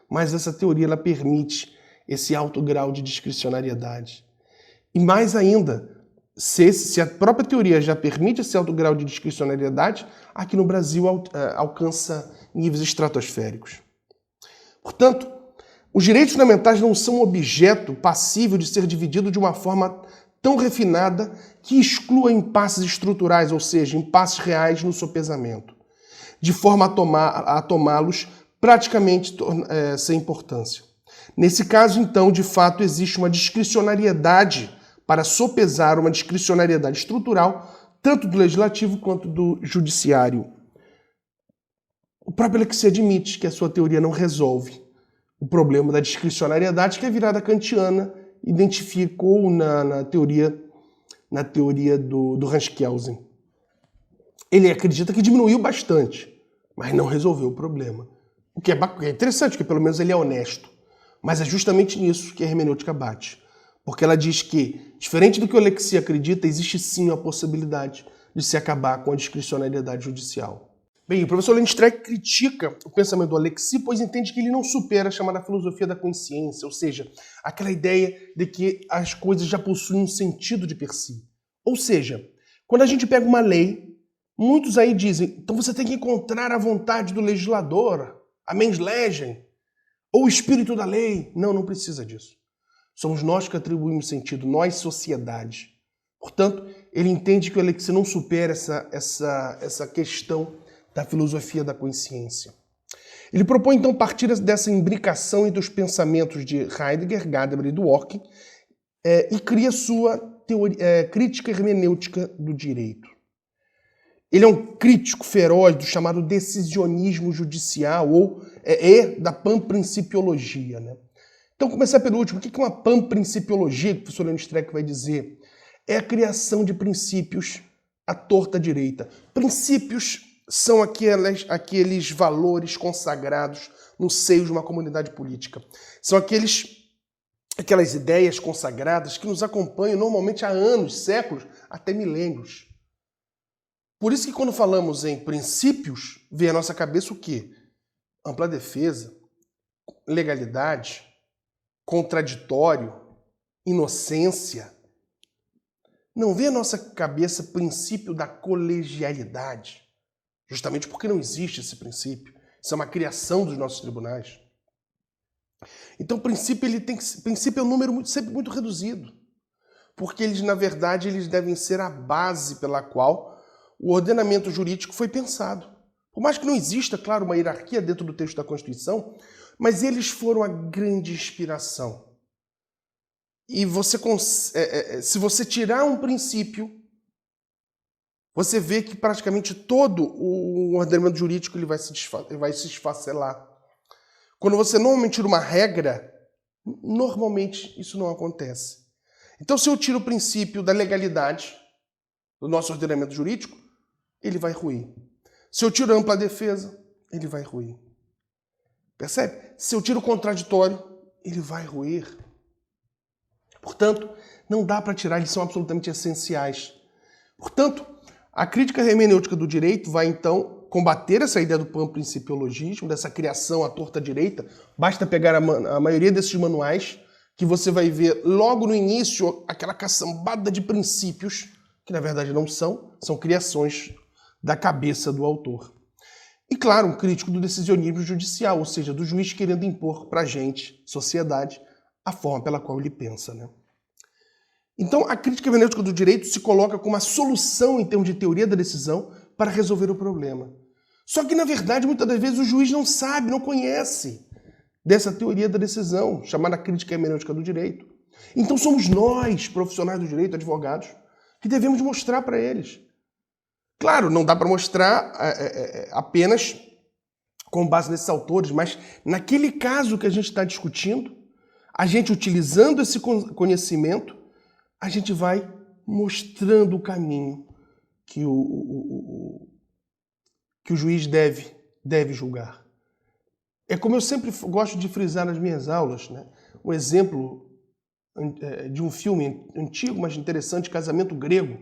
Mas essa teoria ela permite esse alto grau de discricionariedade. E mais ainda, se a própria teoria já permite esse alto grau de discricionariedade, aqui no Brasil alcança níveis estratosféricos. Portanto, os direitos fundamentais não são um objeto passível de ser dividido de uma forma tão refinada que exclua impasses estruturais, ou seja, impasses reais no sopesamento, de forma a tomá-los praticamente sem importância. Nesse caso, então, de fato, existe uma discricionariedade para sopesar, uma discricionariedade estrutural, tanto do legislativo quanto do judiciário. O próprio Alexis admite que a sua teoria não resolve o problema da discricionariedade, que a virada kantiana identificou na teoria do Hans Kelsen. Ele acredita que diminuiu bastante, mas não resolveu o problema. O que é interessante, porque pelo menos ele é honesto. Mas é justamente nisso que a hermenêutica bate. Porque ela diz que, diferente do que o Alexis acredita, existe sim a possibilidade de se acabar com a discricionariedade judicial. Bem, o professor Lenin Streck critica o pensamento do Alexis, pois entende que ele não supera a chamada filosofia da consciência, ou seja, aquela ideia de que as coisas já possuem um sentido de per si. Ou seja, quando a gente pega uma lei, muitos aí dizem, então você tem que encontrar a vontade do legislador, a mens legem, ou o espírito da lei. Não, não precisa disso. Somos nós que atribuímos sentido, nós, sociedade. Portanto, ele entende que o Alexis não supera essa questão da filosofia da consciência. Ele propõe, então, partir dessa imbricação entre os pensamentos de Heidegger, Gadamer e Dworkin e cria sua crítica hermenêutica do direito. Ele é um crítico feroz do chamado decisionismo judicial ou da panprincipiologia, né? Então, começar pelo último. O que é uma panprincipiologia, que o professor Lenin Streck vai dizer? É a criação de princípios à torta direita. Princípios são aqueles valores consagrados no seio de uma comunidade política. São aquelas ideias consagradas que nos acompanham normalmente há anos, séculos, até milênios. Por isso que quando falamos em princípios, vem à nossa cabeça o quê? Ampla defesa, legalidade, contraditório, inocência. não vê a nossa cabeça princípio da colegialidade, justamente porque não existe esse princípio. Isso é uma criação dos nossos tribunais. Então, o princípio é um número sempre muito reduzido, porque eles, na verdade, eles devem ser a base pela qual o ordenamento jurídico foi pensado. Por mais que não exista, claro, uma hierarquia dentro do texto da Constituição, mas eles foram a grande inspiração. E se você tirar um princípio, você vê que praticamente todo o ordenamento jurídico ele vai se esfacelar. Quando você normalmente tira uma regra, normalmente isso não acontece. Então, se eu tiro o princípio da legalidade do nosso ordenamento jurídico, ele vai ruir. Se eu tiro a ampla defesa, ele vai ruir. Percebe? Se eu tiro o contraditório, ele vai ruir. Portanto, não dá para tirar, eles são absolutamente essenciais. Portanto, a crítica hermenêutica do direito vai, então, combater essa ideia do panprincipiologismo, dessa criação à torta-direita. Basta pegar a maioria desses manuais, que você vai ver logo no início aquela caçambada de princípios, que na verdade não são criações da cabeça do autor. E claro, um crítico do decisionismo judicial, ou seja, do juiz querendo impor para a gente, sociedade, a forma pela qual ele pensa, né? Então, a crítica hermenêutica do direito se coloca como uma solução em termos de teoria da decisão para resolver o problema. Só que, na verdade, muitas das vezes o juiz não sabe, não conhece dessa teoria da decisão, chamada crítica hermenêutica do direito. Então, somos nós, profissionais do direito, advogados, que devemos mostrar para eles. Claro, não dá para mostrar apenas com base nesses autores, mas naquele caso que a gente está discutindo, a gente utilizando esse conhecimento, a gente vai mostrando o caminho que o juiz deve julgar. É como eu sempre gosto de frisar nas minhas aulas, né? Um exemplo de um filme antigo, mas interessante, Casamento Grego,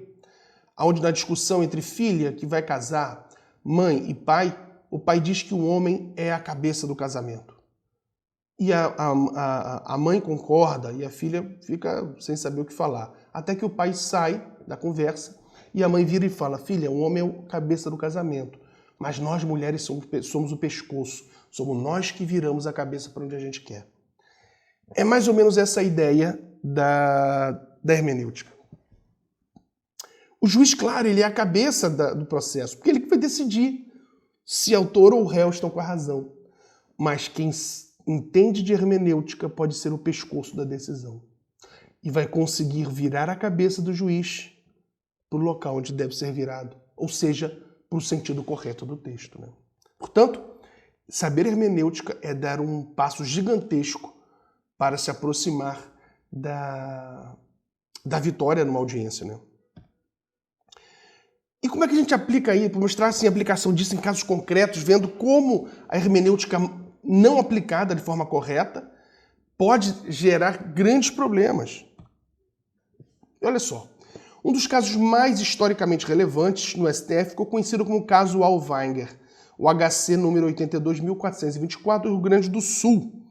onde na discussão entre filha que vai casar, mãe e pai, o pai diz que o homem é a cabeça do casamento. E a mãe concorda e a filha fica sem saber o que falar. Até que o pai sai da conversa e a mãe vira e fala: filha, o homem é a cabeça do casamento, mas nós mulheres somos o pescoço. Somos nós que viramos a cabeça para onde a gente quer. É mais ou menos essa a ideia da hermenêutica. O juiz, claro, ele é a cabeça do processo, porque ele que vai decidir se autor ou réu estão com a razão. Mas quem entende de hermenêutica pode ser o pescoço da decisão e vai conseguir virar a cabeça do juiz para o local onde deve ser virado, ou seja, para o sentido correto do texto, né? Portanto, saber hermenêutica é dar um passo gigantesco para se aproximar da vitória numa audiência, né? E como é que a gente aplica aí, para mostrar assim, a aplicação disso em casos concretos, vendo como a hermenêutica não aplicada de forma correta pode gerar grandes problemas. Olha só, um dos casos mais historicamente relevantes no STF ficou conhecido como o caso Allwanger, o HC número 82.424 do Rio Grande do Sul.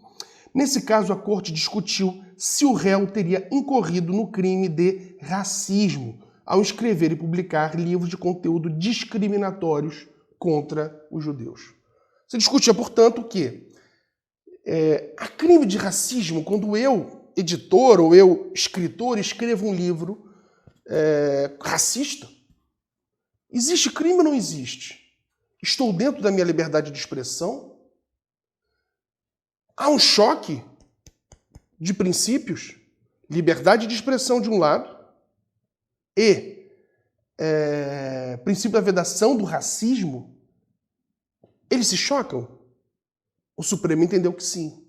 Nesse caso, a corte discutiu se o réu teria incorrido no crime de racismo ao escrever e publicar livros de conteúdo discriminatórios contra os judeus. Se discutia, portanto, que há crime de racismo quando eu, editor, ou eu, escritor, escrevo um livro racista. Existe crime ou não existe? Estou dentro da minha liberdade de expressão? Há um choque de princípios, liberdade de expressão de um lado e princípio da vedação do racismo. Eles se chocam? O Supremo entendeu que sim.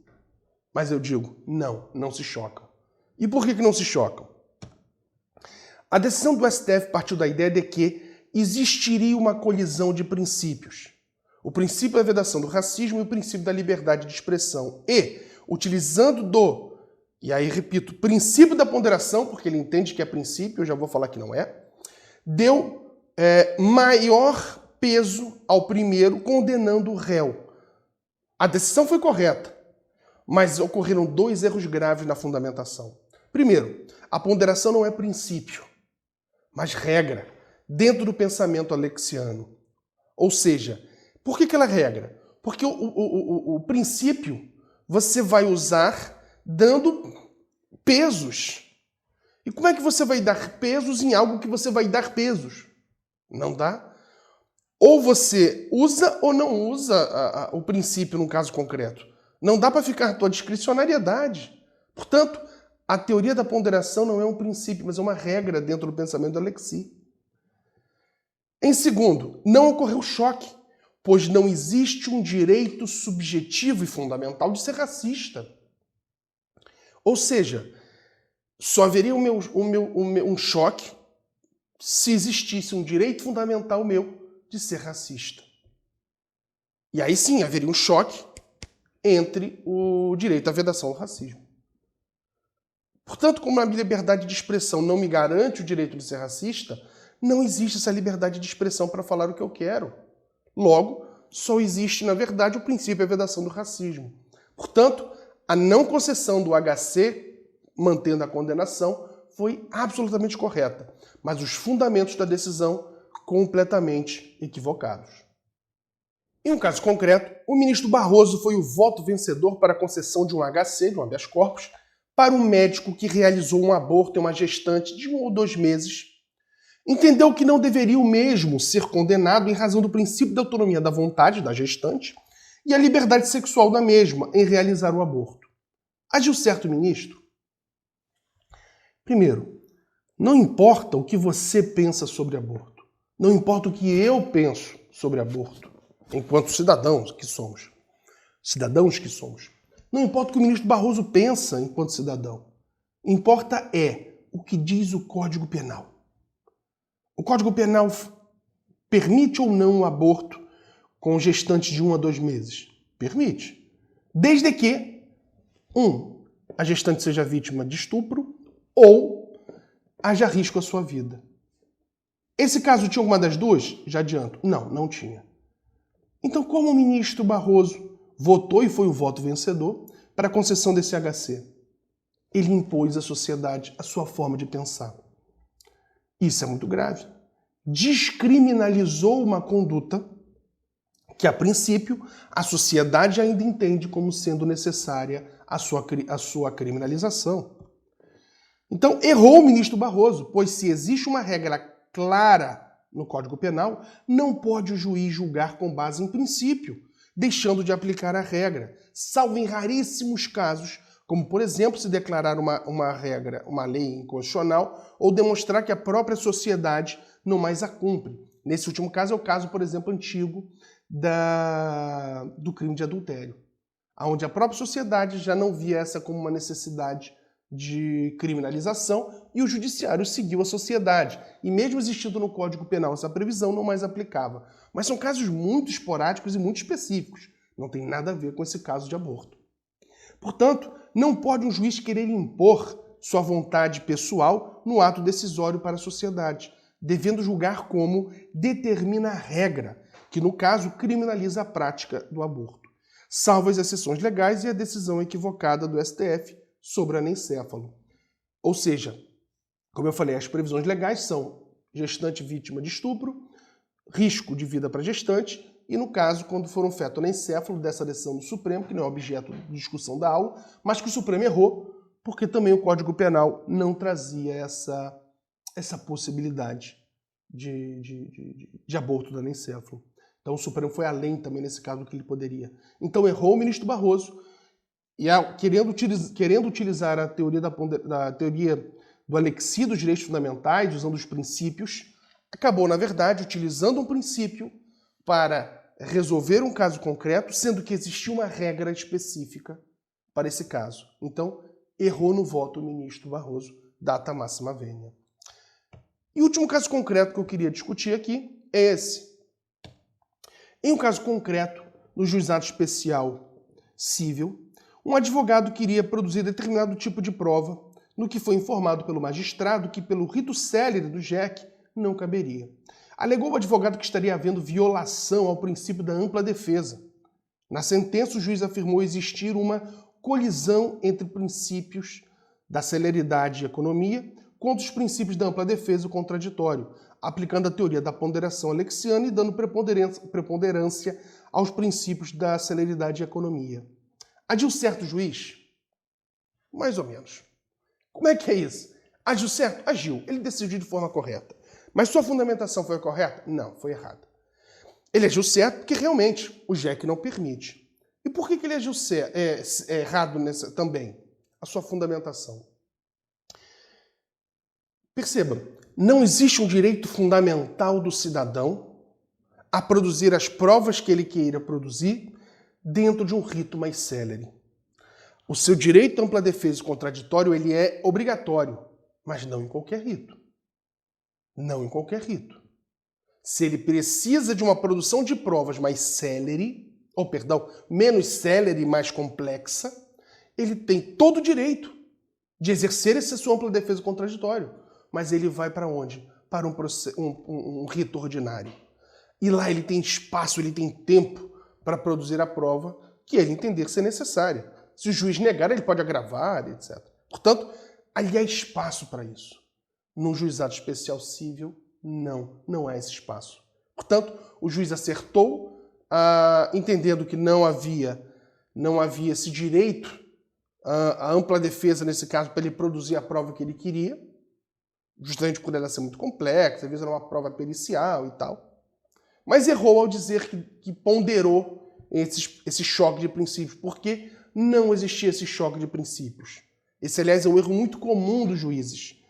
Mas eu digo, não se chocam. E por que não se chocam? A decisão do STF partiu da ideia de que existiria uma colisão de princípios. O princípio da vedação do racismo e o princípio da liberdade de expressão. E, utilizando e aí repito, princípio da ponderação, porque ele entende que é princípio, eu já vou falar que não é, deu maior peso ao primeiro, condenando o réu. A decisão foi correta, mas ocorreram dois erros graves na fundamentação. Primeiro, a ponderação não é princípio. mas regra, dentro do pensamento alexiano. Ou seja, por que ela regra? Porque o princípio você vai usar dando pesos. E como é que você vai dar pesos em algo que você vai dar pesos? Não dá. Ou você usa ou não usa o princípio no caso concreto. Não dá para ficar à tua discricionariedade. Portanto, a teoria da ponderação não é um princípio, mas é uma regra dentro do pensamento do Alexis. Em segundo, não ocorreu choque, pois não existe um direito subjetivo e fundamental de ser racista. Ou seja, só haveria um choque se existisse um direito fundamental meu de ser racista. E aí sim haveria um choque entre o direito à vedação do racismo. Portanto, como a liberdade de expressão não me garante o direito de ser racista, não existe essa liberdade de expressão para falar o que eu quero. Logo, só existe, na verdade, o princípio da vedação do racismo. Portanto, a não concessão do HC, mantendo a condenação, foi absolutamente correta, mas os fundamentos da decisão completamente equivocados. Em um caso concreto, o ministro Barroso foi o voto vencedor para a concessão de um HC, de um habeas corpus, para um médico que realizou um aborto em uma gestante de 1 ou 2 meses. Entendeu que não deveria o mesmo ser condenado em razão do princípio da autonomia da vontade da gestante e a liberdade sexual da mesma em realizar o aborto. Agiu certo o ministro? Primeiro, não importa o que você pensa sobre aborto. Não importa o que eu penso sobre aborto, enquanto cidadãos que somos. Não importa o que o ministro Barroso pensa enquanto cidadão. Importa o que diz o Código Penal. O Código Penal permite ou não o aborto com gestantes de 1 a 2 meses? Permite. Desde que, a gestante seja vítima de estupro ou haja risco à sua vida. Esse caso tinha alguma das duas? Já adianto. Não tinha. Então, como o ministro Barroso votou e foi o voto vencedor para a concessão desse HC? Ele impôs à sociedade a sua forma de pensar. Isso é muito grave. Descriminalizou uma conduta que, a princípio, a sociedade ainda entende como sendo necessária a sua criminalização. Então, errou o ministro Barroso, pois se existe uma regra clara no Código Penal, não pode o juiz julgar com base em princípio, deixando de aplicar a regra, salvo em raríssimos casos, como, por exemplo, se declarar uma lei inconstitucional ou demonstrar que a própria sociedade não mais a cumpre. Nesse último caso é o caso, por exemplo, antigo do crime de adultério, onde a própria sociedade já não via essa como uma necessidade de criminalização e o judiciário seguiu a sociedade. E mesmo existindo no Código Penal essa previsão, não mais aplicava. Mas são casos muito esporádicos e muito específicos. Não tem nada a ver com esse caso de aborto. Portanto, não pode um juiz querer impor sua vontade pessoal no ato decisório para a sociedade, devendo julgar como determina a regra, que no caso criminaliza a prática do aborto, salvo as exceções legais e a decisão equivocada do STF sobre anencéfalo. Ou seja, como eu falei, as previsões legais são gestante vítima de estupro, risco de vida para gestante, e no caso, quando for um feto anencéfalo, dessa decisão do Supremo, que não é objeto de discussão da aula, mas que o Supremo errou, porque também o Código Penal não trazia essa possibilidade de aborto do anencéfalo. Então o Supremo foi além também nesse caso do que ele poderia. Então errou o ministro Barroso, e querendo utilizar a teoria do Alexis dos direitos fundamentais, usando os princípios, acabou, na verdade, utilizando um princípio para resolver um caso concreto, sendo que existia uma regra específica para esse caso. Então, errou no voto o ministro Barroso, data máxima venia. E o último caso concreto que eu queria discutir aqui é esse. Em um caso concreto, no juizado especial civil, um advogado queria produzir determinado tipo de prova, no que foi informado pelo magistrado que, pelo rito célere do JEC, não caberia. Alegou o advogado que estaria havendo violação ao princípio da ampla defesa. Na sentença, o juiz afirmou existir uma colisão entre princípios da celeridade e economia, contra os princípios da ampla defesa e o contraditório, aplicando a teoria da ponderação alexiana e dando preponderância aos princípios da celeridade e economia. Agiu certo o juiz? Mais ou menos. Como é que é isso? Agiu certo? Agiu. Ele decidiu de forma correta. Mas sua fundamentação foi correta? Não, foi errada. Ele agiu certo porque realmente o JEC não permite. E por que ele agiu errado também? A sua fundamentação. Perceba, não existe um direito fundamental do cidadão a produzir as provas que ele queira produzir dentro de um rito mais célere. O seu direito à ampla defesa e contraditório ele é obrigatório, mas não em qualquer rito. Não em qualquer rito. Se ele precisa de uma produção de provas mais célere, menos célere e mais complexa, ele tem todo o direito de exercer essa sua ampla defesa e contraditório. Mas ele vai para onde? Para um rito ordinário. E lá ele tem espaço, ele tem tempo para produzir a prova que ele entender ser necessária. Se o juiz negar, ele pode agravar, etc. Portanto, ali há espaço para isso. Num juizado especial civil, não há esse espaço. Portanto, o juiz acertou, entendendo que não havia esse direito, a ampla defesa, nesse caso, para ele produzir a prova que ele queria, justamente por ela ser muito complexa, às vezes era uma prova pericial e tal. Mas errou ao dizer que ponderou esse choque de princípios, porque não existia esse choque de princípios. Esse, aliás, é um erro muito comum dos juízes,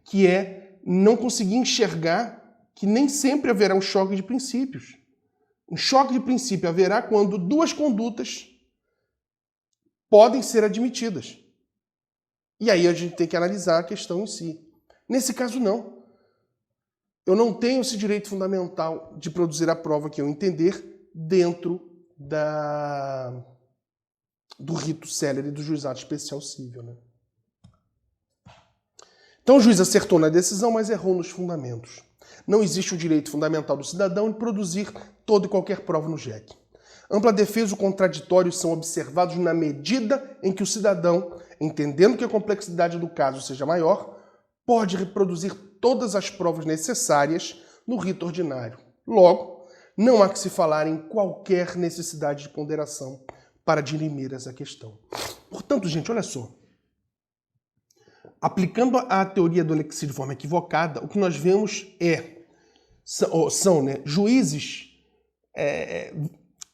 que é não conseguir enxergar que nem sempre haverá um choque de princípios. Um choque de princípio haverá quando duas condutas podem ser admitidas. E aí a gente tem que analisar a questão em si. Nesse caso, não. Eu não tenho esse direito fundamental de produzir a prova que eu entender dentro do rito célere do juizado especial civil, né? Então o juiz acertou na decisão, mas errou nos fundamentos. Não existe o direito fundamental do cidadão de produzir toda e qualquer prova no JEC. Ampla defesa e o contraditório são observados na medida em que o cidadão, entendendo que a complexidade do caso seja maior, pode reproduzir todas as provas necessárias no rito ordinário. Logo, não há que se falar em qualquer necessidade de ponderação para dirimir essa questão. Portanto, gente, olha só. Aplicando a teoria do Alexis de forma equivocada, o que nós vemos são juízes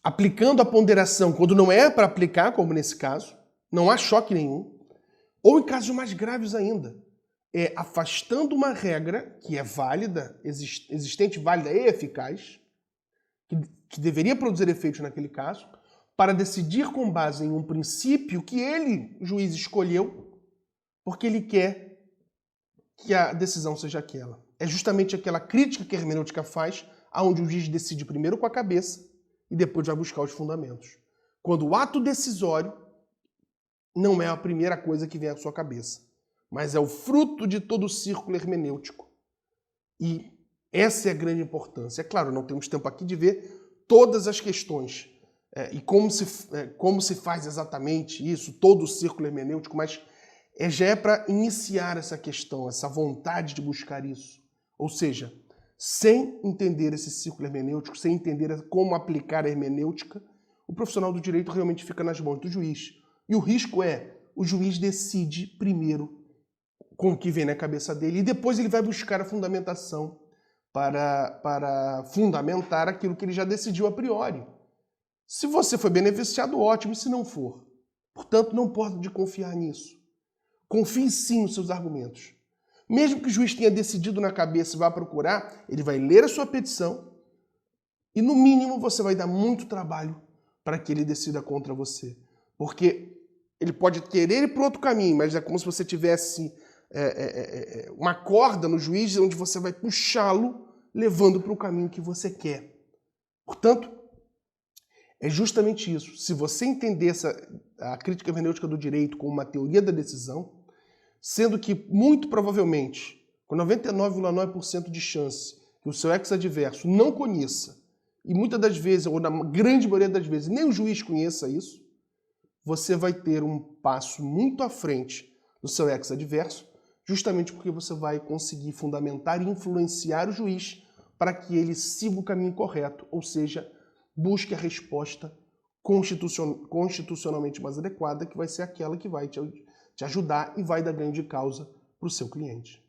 aplicando a ponderação quando não é para aplicar, como nesse caso, não há choque nenhum, ou em casos mais graves ainda, afastando uma regra que é válida, existente, válida e eficaz, que deveria produzir efeitos naquele caso, para decidir com base em um princípio que ele, o juiz, escolheu, porque ele quer que a decisão seja aquela. É justamente aquela crítica que a hermenêutica faz, onde o juiz decide primeiro com a cabeça e depois vai buscar os fundamentos. Quando o ato decisório não é a primeira coisa que vem à sua cabeça, mas é o fruto de todo o círculo hermenêutico. E essa é a grande importância. É claro, não temos tempo aqui de ver todas as questões e como se faz exatamente isso, todo o círculo hermenêutico, mas já é para iniciar essa questão, essa vontade de buscar isso. Ou seja, sem entender esse círculo hermenêutico, sem entender como aplicar a hermenêutica, o profissional do direito realmente fica nas mãos do juiz. E o risco o juiz decide primeiro com o que vem na cabeça dele e depois ele vai buscar a fundamentação para fundamentar aquilo que ele já decidiu a priori. Se você foi beneficiado, ótimo, e se não for. Portanto, não pode confiar nisso. Confie sim nos seus argumentos. Mesmo que o juiz tenha decidido na cabeça e vá procurar, ele vai ler a sua petição e, no mínimo, você vai dar muito trabalho para que ele decida contra você. Porque ele pode querer ir para outro caminho, mas é como se você tivesse uma corda no juiz onde você vai puxá-lo, levando para o caminho que você quer. Portanto, é justamente isso. Se você entender a crítica hermenêutica do direito como uma teoria da decisão, sendo que, muito provavelmente, com 99,9% de chance que o seu ex-adverso não conheça, e muitas das vezes, ou na grande maioria das vezes, nem o juiz conheça isso, você vai ter um passo muito à frente do seu ex-adverso, justamente porque você vai conseguir fundamentar e influenciar o juiz para que ele siga o caminho correto, ou seja, busque a resposta constitucionalmente mais adequada, que vai ser aquela que vai te ajudar e vai dar ganho de causa para o seu cliente.